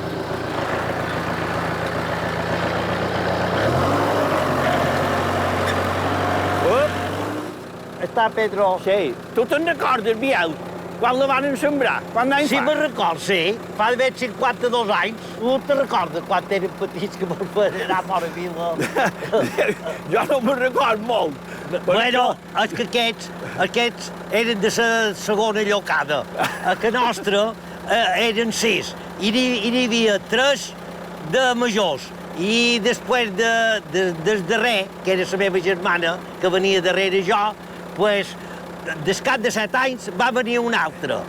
Està, Pedro. Sí. Tu te'n recordes, Biel? Quan la van sembrar? Sí, me'n record, sí. Fa d'haver 52 anys. Tu te recordes quan eren petits que me'n feien anar fora a vila? Jo no me'n record molt. Bueno, és que aquests eren de la segona llocada. A que nostra eren 6. I n'hi havia 3 de majors. I després del darrer, que era la meva germana, que venia darrere jo, pues, del cap de 7 anys va venir un altre.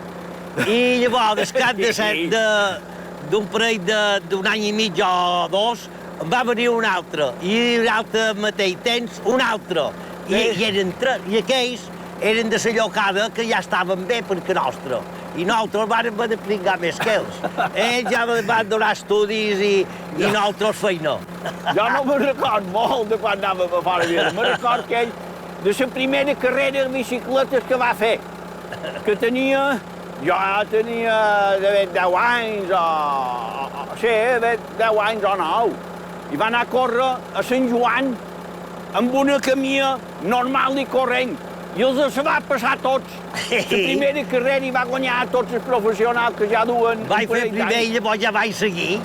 I llavors, del cap d'un parell d'un any i mig o 2, va venir un altre. I l'altre mateix temps, un altre. I eren 3. I aquells eren de la llocada que ja estaven bé per que nostra. I nosaltres vam haver de pringar més que ells. Ells ja van donar estudis i nosaltres feina. Jo no me'n record molt de quan anàvem a fora vila. Me'n record que ell, de la primera carrera de bicicletes que va fer, que tenia, jo tenia d'haver 10 anys o... Sí, d'haver 10 anys o 9. I va anar a córrer a Sant Joan amb una camia normal i corrent. I els va passar tots. La primera carrera i va guanyar tots els professionals que ja duen... Vaig fer primer i llavors ja vaig seguir.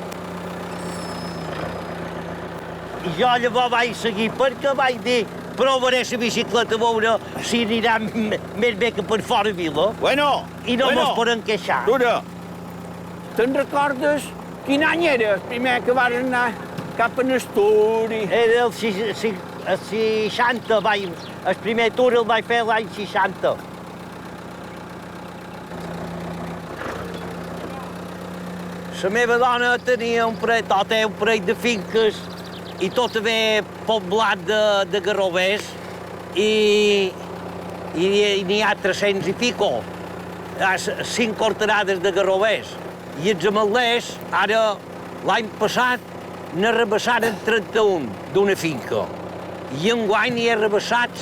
I jo llavors vaig seguir perquè vaig dir provaré la bicicleta a veure si anirà més bé que per fora vila. Bueno, I no mos poden queixar. Dura, te'n recordes quin any era el primer que vas anar? cap a l'estudi. Era el 60, el primer tour el vaig fer l'any 60. La meva dona tenia un parell de finques i tot bé poblat de garrovers i n'hi ha 300 i pico. Hi ha 5 corterades de garrovers. I els ametllers, ara, l'any passat, ne rebassaren 31 d'una finca. I enguany n'hi ha rebassats,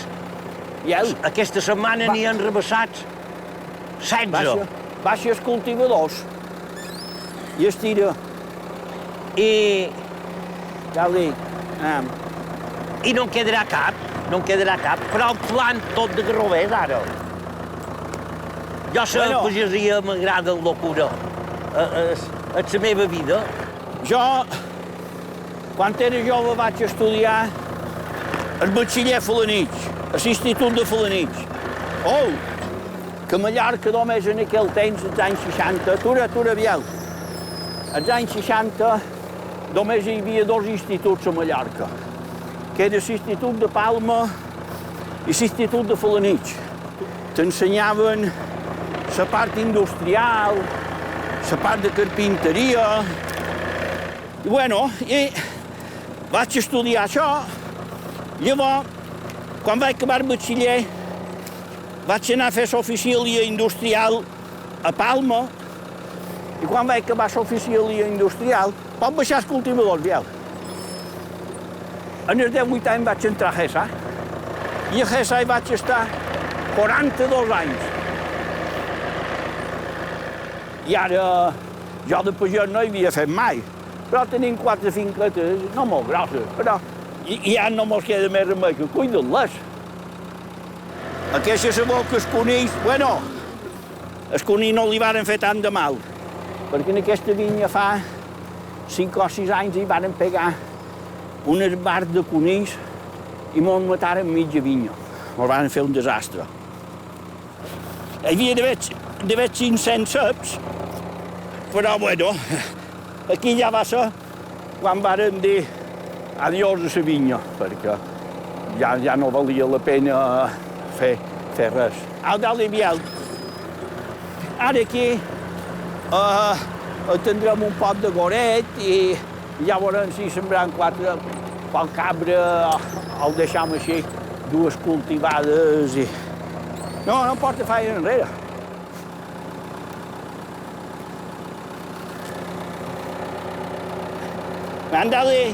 aquesta setmana n'hi han rebassats 16. Baixa els cultivadors i es tira. I no en quedarà cap, però el plant tot de garrovers, ara. Jo la pagesia m'agrada amb locura. És la meva vida. Jo, quan era jove, vaig estudiar el batxiller a Felanitx, a l'Institut de Felanitx. Oh, que Mallorca només en aquell temps, als anys 60, atura, Biel. Als anys 60 només hi havia 2 instituts a Mallorca, que era l'Institut de Palma i l'Institut de Felanitx. T'ensenyaven la part industrial, la part de carpinteria. I vaig estudiar això. Llavors, quan vaig acabar el batxiller, vaig anar a fer l'oficialia industrial a Palma. I quan vaig acabar l'oficialia industrial, pot baixar els cultivadors, Biel. En els 18 anys vaig entrar a GESA. I a GESA hi vaig estar 42 anys. I ara, jo de pagès no hi havia fet mai, però tenim 4 finquetes, no molt grosses, però ja no mos queda més remei que cuidar-les. Aquesta sabó que es coneix, el conill no li varen fer tant de mal, perquè en aquesta vinya fa 5 o 6 anys hi varen pegar un esbart de conills i mos mataren mitja vinya. Mos varen fer un desastre. Hi havia d'haver 500 ceps, però aquí ja va ser quan varen dir adiós a la vinya, perquè ja no valia la pena fer res. Au, dalt-hi, Biel. Ara aquí tindrem un pot de goret i ja veurem si sembrem 4 pel cabre o el deixem així, 2 cultivades i... No porta faire enrere. Anda-li.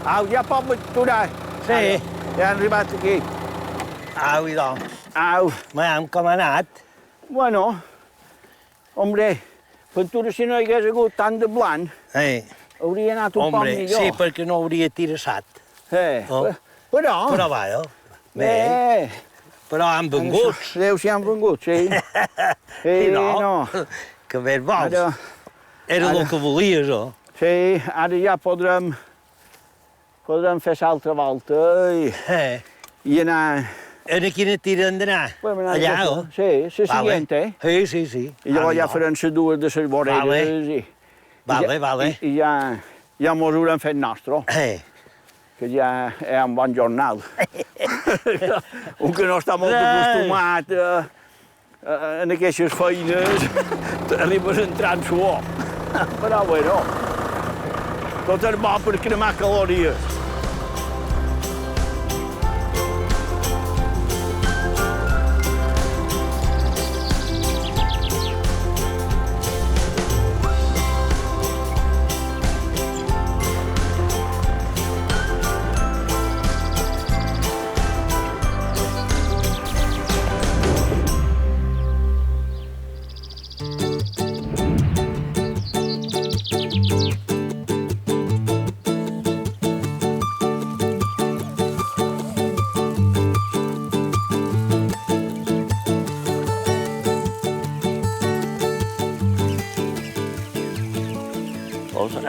Au, ja pot aturar. Sí. Ja han arribat aquí. Au, idò. Au. Com ha anat? Hombre, pentura si no hi hagués hagut tant de blanc, hauria anat un poc millor. Sí, perquè no hauria tirassat. Però va, bé. Però han vengut. Déu, si han vengut, sí. No. Que més vols. Era el que volies, oh? Sí, ara ja podrem fer l'altra volta i anar... Aquí no tiren d'anar? Allà, oh? Sí, la següent, Sí. I llavors ja farem les 2 de les voreres i... Vale. I ja mos haurem fet nostre. Que ja és un bon jornal. Un que no està molt acostumat a aquestes feines, arribes entrant suor. Però tot és bo per cremar calories.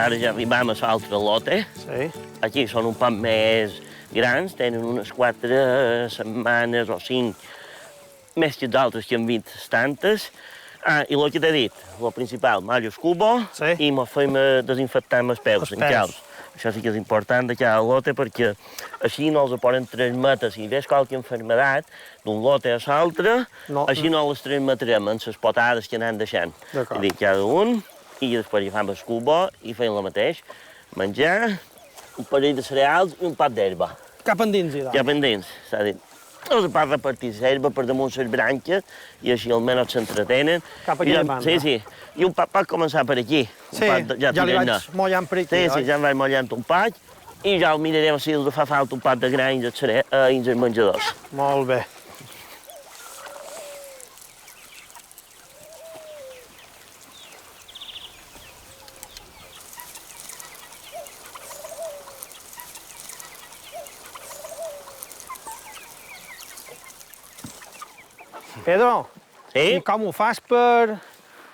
Ara ja arribam a l'altre lote. Sí. Aquí són un poc més grans, tenen unes 4 setmanes o 5 més que els altres que han vist estantes. I el que t'he dit, el principal, mallos cubo, i mos fem desinfectar amb els peus, en gels. Això sí que és important de cada lote perquè així no els poden transmetre. Si ves qualque malaltia d'un lote a l'altre, així no les transmetrem en les potades que anem deixant. És dir, cada un, i després agafam el cubo i fem el mateix. Menjar, un parell de cereals i un pot d'herba. Cap endins, i cap endins, s'ha dit. Els pot repartir l'herba per damunt les branques i així almenys s'entretenen. Cap aquí de banda. Sí. I un pot començar per aquí. Sí, ja li vaig mollant per aquí, Sí, ja em vaig mollant un pot i ja ho mirarem si els fa falta un pot de gra dins els menjadors. Molt bé. Pedro, i com ho fas per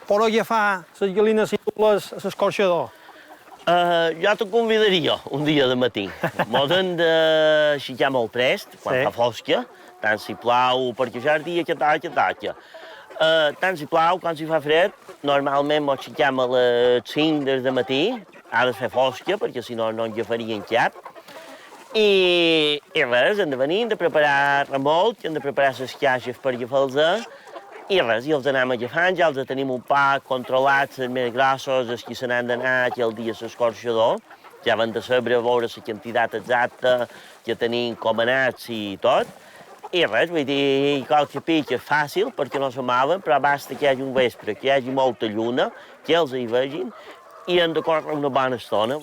agafar les gallines i l'escorxador? Jo te convidaria un dia de matí. Mos hem d'aixecar molt prest, quan fa fosca, tant si plau, perquè ja és dia que taca. Tant si plau, quan si fa fred, normalment mos aixequem a les 5 del matí, ha de fer fosca, perquè si no, no en agafarien cap. I res, hem de venir, hem de preparar remolc, hem de preparar les caixes per agafar-los, i res, i els anem agafant, ja els tenim un poc controlats, els més grossos, els que se n'han d'anar aquell dia a l'escorxador, ja van de saber veure la quantitat exacta que tenim comanats i tot, i res, vull dir, qualque pic és fàcil perquè no se mouen, però basta que hi hagi un vespre, que hi hagi molta lluna, que els hi vegin, i hem de córrer una bona estona.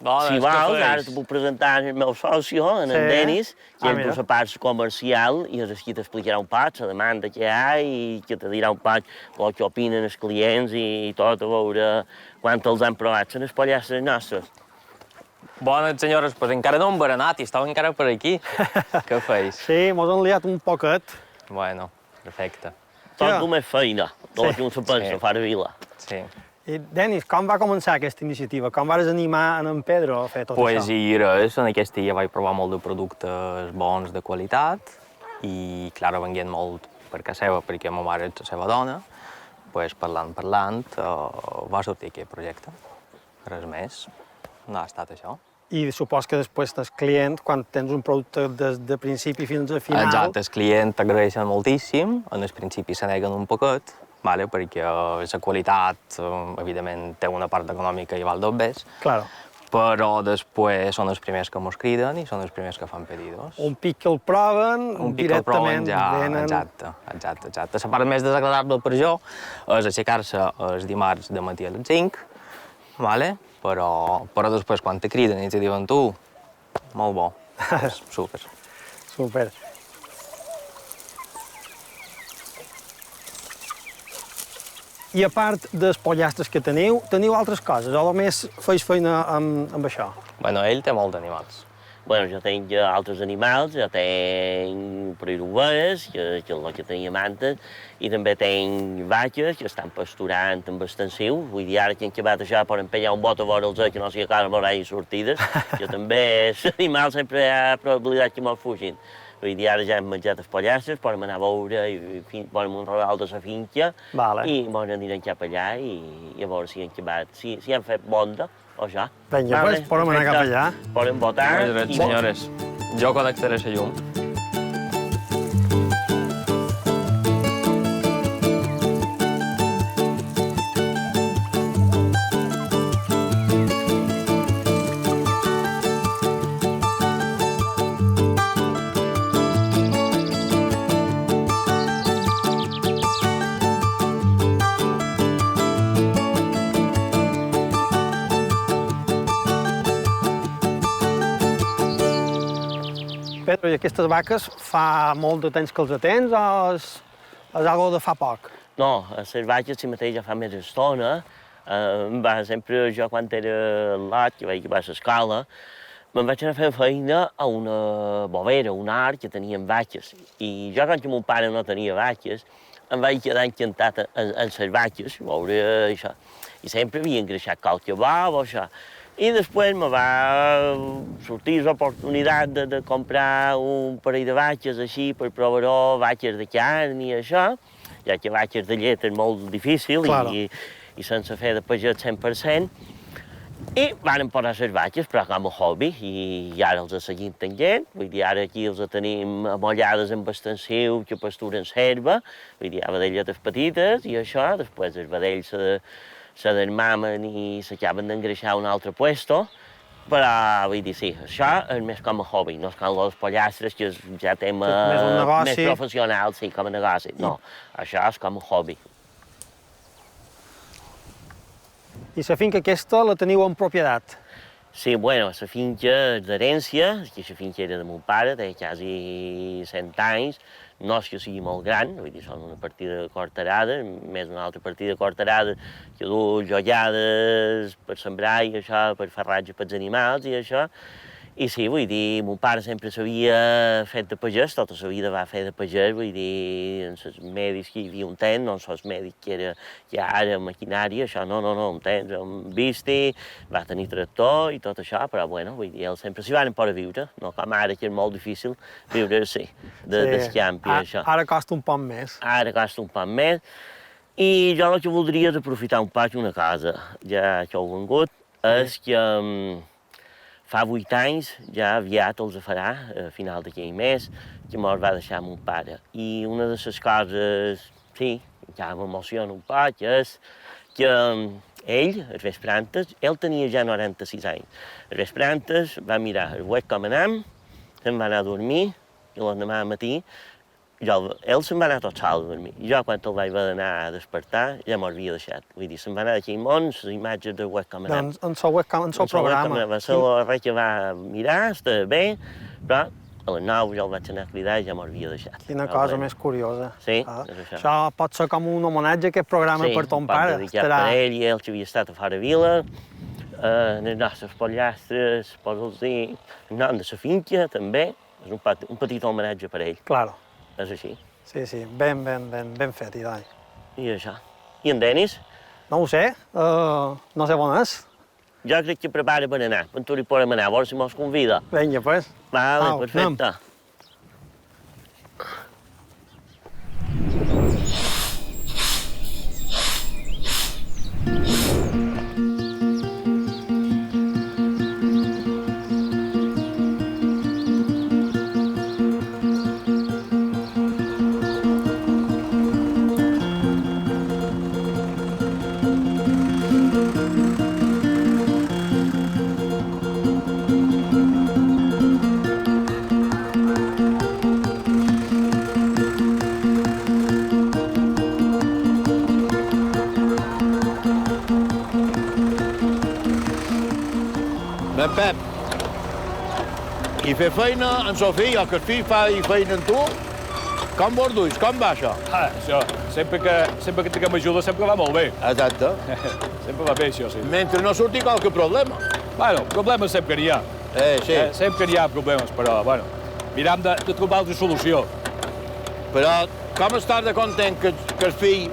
Si vols, ara te puc presentar el meu soci, en Denis, que és la part comercial, i és qui t'explicarà un poc la demanda que hi ha i que te dirà un poc el que opinen els clients i tot, a veure quan els han provat les pollastres nostres. Bones, senyores, pues encara no hem berenat i estava encara per aquí. Què feis? Sí, mos han liat un poquet. Bueno, perfecte. Tot només feina, tot que un se pensa, fora vila. Sí. I, Denis, com va començar aquesta iniciativa? Com vas animar en Pedro a fer tot això? Pues i res, en aquest dia vaig provar molt de productes bons de qualitat i, clar, venguent molt per casa seva, perquè ma mare és la seva dona, pues parlant, va sortir aquest projecte. Res més, no ha estat això. I supos que després el client, quan tens un producte des de principi fins a final... Exacte, el client t'agraeixen moltíssim, en el principi se neguen un poquet, perquè la qualitat, evidentment, té una part econòmica i val dos bes, però després són els primers que mos criden i són els primers que fan pedidos. Un pic que el proven, directament venen... Exacte. La part més desagradable per jo és aixecar-se els dimarts de matí a les 5, però després quan te criden i te diuen tu, molt bo, súper. Súper. I a part dels pollastres que teniu altres coses, o només feis feina amb això? Bueno, ell té molts animals. Bueno, jo tinc altres animals, jo tinc ovelles, que és el que teníem antes, i també tinc vaques que estan pasturant amb extensiu. Vull dir, ara que hem acabat això, poden pegar un bot a veure'ls que no sigui clar amb horàries sortides, que també l'animal sempre hi ha probabilitat que me'ls fugin. Vull dir, ara ja hem menjat els pollastres, podem anar a veure, podem un rodal de la finca, i ens anirem cap allà i a veure si hem acabat, si hem fet bonda o ja. Vinga, doncs podem anar cap allà. Podem votar. Senyores, jo connectaré la llum. Pedro, i aquestes vaques fa molt de temps que els atens o és algo de fa poc? No, les vaques si mateix ja fa més estona. Sempre jo quan era al lot, que vaig a l'escola, me'n vaig anar fent feina a una bovera, un art que tenien vaques. I jo, com que mon pare no tenia vaques, em vaig quedar encantat en les vaques, veure això. I sempre havia engreixat qualque bou o això. I després me va sortir l'oportunitat de comprar un parell de vaques així per provar vaques de carn i això, ja que vaques de llet és molt difícil i sense fer de pagès 100%. I vàrem posar les vaques, però com a hobby, i ara els seguim tenint. Vull dir, ara aquí els tenim amollades amb extensiu que pasturen serva, vull dir, hi ha vedelletes petites i això, després els vedells se desmamen i s'acaben d'engreixar a un altre puesto, però, vull dir, sí, això és més com a hobby, no és com els pollastres, que és ja tema més professional, sí, com a negoci. No, això és com a hobby. I la finca aquesta la teniu en propietat? Sí, bueno, la finca és d'herència, que la finca era de mon pare, té quasi 100 anys, no és que sigui molt gran, vull dir, són una partida de quarterada, més una altra partida de quarterada que du joiades per sembrar i això, per farratge pels animals i això. I sí, vull dir, mon pare sempre s'havia fet de pagès, tota la vida va fer de pagès, vull dir, en els medis que hi havia un temps, no en els medis que ara maquinària, això no, un temps, un bisti, va tenir tractor i tot això, però bueno, vull dir, ells sempre s'hi van poder viure, no com ara, que és molt difícil viure, sí, del camp i això. Ara costa un poc més. Ara costa un poc més, i jo el que voldria és aprofitar un poc una cosa, ja que heu vengut, és que fa 8 anys, ja aviat els farà, a final d'aquell mes, que mos va deixar mon pare. I una de les coses, sí, que m'emociona un poc, és que ell, els vesprantes, ell tenia ja 96 anys. Els vesprantes va mirar el web com anam, se'n va anar a dormir, i l'endemà al matí, ell se'n va anar tot sol a dormir. Jo, quan el vaig anar a despertar, ja m'ho havia deixat. Vull dir, se'n va anar d'aquell món, les imatges del web com anam. En el webcam, en el programa. Va ser res que va mirar, estava bé, però a les 9 jo el vaig anar a cridar i ja m'ho havia deixat. Quina cosa més curiosa. Sí, és això. Això pot ser com un homenatge, aquest programa, per ton pare. Sí, un poc dedicat per ell i ell que havia estat a fora vila, en els nostres pollastres, pots dir, en nom de la finca, també, és un petit homenatge per ell. Claro. És així. Sí, ben fet, Idai. I això. I en Denis? No ho sé, no sé on és. Jo crec que prepara per anar, per tu hi podem anar, a veure si mos convida. Vinga, pues. Vale, perfecte. Ben Pep, i fer feina en Sofí, o que el fill fa feina en tu, com vos duis, com va això? Això, sempre que tinguem ajuda sempre va molt bé. Exacte. Sempre va bé, això, sí. Mentre no surti qualque problema. Bueno, problemes sempre n'hi ha. Sí. Sempre n'hi ha problemes, però, bueno, miram de trobar-los solució. Però com estàs de content que el fill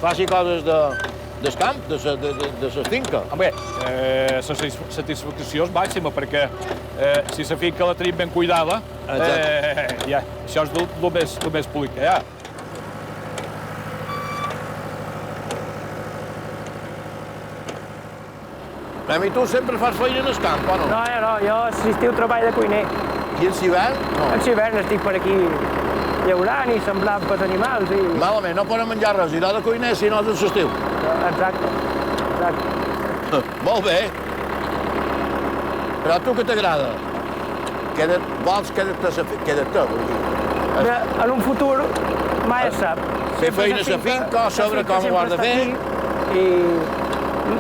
faci coses del camp, de la finca? Home, la satisfacció és màxima, perquè si la finca la tenim ben cuidada, ja, això és el més públic que hi ha. I tu sempre fas feina en el camp, o no? No, jo a l'estiu treball de cuiner. I en l'hivern? No. En l'hivern estic per aquí llaurant i semblant pels animals i... Malament, no poden menjar res, i de cuiner si no és en l'estiu. Exacte. Molt bé. Però a tu què t'agrada? Vols quedar-te, vull dir. En un futur mai es sap. Fer feina a la finca, saber com ho has de fer. I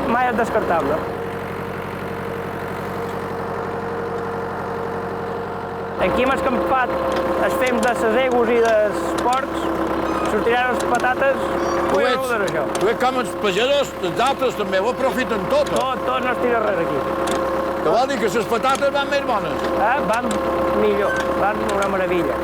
mai és descartable. Aquí hem escampat els fems de les egos i dels porcs, sortiran les patates, vull rodar això. Tu ets com els pagesos, els altres també ho aprofiten tot. Tot no es tira res aquí. Que vol dir que les patates van més bones? Van millor, van una meravella.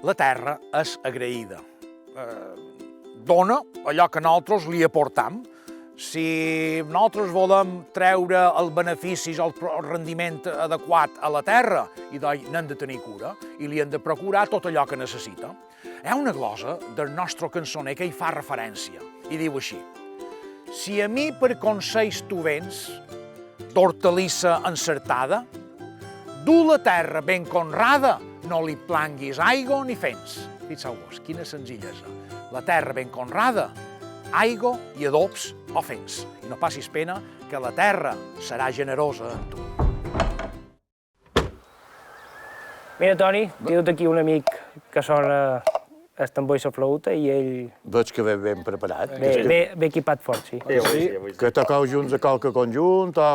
La terra és agraïda. Dona allò que nosaltres li aportam. Si nosaltres volem treure els beneficis, el rendiment adequat a la terra, i doncs n'hem de tenir cura i li hem de procurar tot allò que necessita. Hi ha una glosa del nostre cançoner que hi fa referència i diu així: si a mi per consells tu vens, d'hortalissa encertada, du la terra ben conrada, no li planguis aigua ni fens. Fixeu-vos, quina senzillesa. La terra ben conrada, aigua i adobs o fens. I no passis pena, que la terra serà generosa amb tu. Mira, Toni, tinc aquí un amic que sona el tambor i la flauta i ell... Veig que ve ben preparat. Ve equipat fort, sí. Que toqueu junts a qualque conjunt o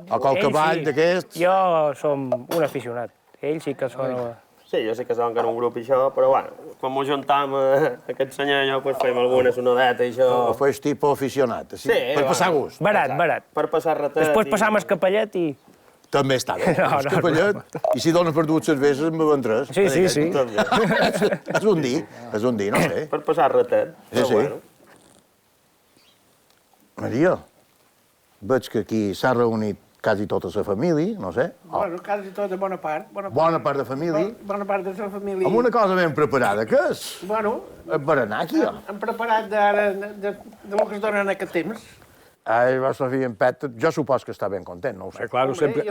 a qualque ball d'aquests? Jo som un aficionat. Ell sí que sona... Sí, jo sé que sonc en un grup i això, però bueno, quan m'ho juntam aquest senyor i jo, pues fem alguna sonadeta i això... Ho fes tipus aficionat, Sí, per passar gust. Barat, barat. Per passar ratet. Després passam el capellet i... També està bé, el capellet. I si dones per dues cerveses, me vendràs. Sí, sí, sí. És un dir, no sé. Per passar ratet. Sí, sí. Maria, veig que aquí s'ha reunit quasi tota la família, no sé. Bueno, quasi tota, bona part. Bona part de família. Bona part de la família. Amb una cosa ben preparada, què és? Bueno... El berenar, aquí, hem preparat d'ara, de lo que es dona en aquest temps. Ai, va Sofia en Pet, jo supos que està ben content, no ho sé. Claro, sempre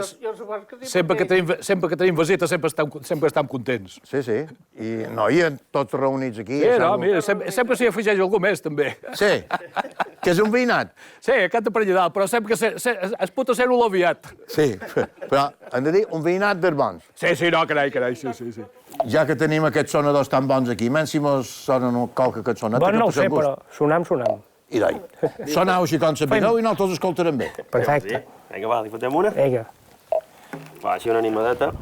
que tenim visita sempre estem contents. Sí, sí. I no, i tots reunits aquí. Sí, no, mira, sempre s'hi afegeix algú més, també. Sí, que és un veïnat. Sí, aquest per allà dalt, però sempre que es pot ser un aviat. Sí, però hem de dir un veïnat dels bons. Sí, sí, no, carai, sí. Ja que tenim aquests sonadors tan bons aquí, menys si mos sonen qualque cançoneta... Bon no ho sé, però sonam. I d'ahí. Sonau així com sabideu i nosaltres escoltarem bé. Perfecte. Vinga, va, li fotem una? Vinga. Va, així una animadeta.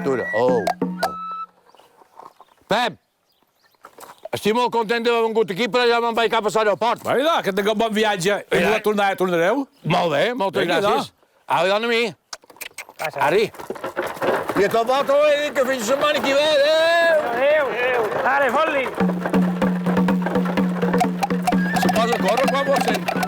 Dura. Pep, estic molt content d'haver vengut aquí, però ja me'n vaig cap a l'aeroport. Vinga, que tingueu un bon viatge. I la tornareu? Molt bé, moltes gràcies. Au, dona mi. Arri. I a tot volta ho he dit que fins la setmana que ve. Adéu. Ara, fot-li. Se posa a córrer quan vol sent.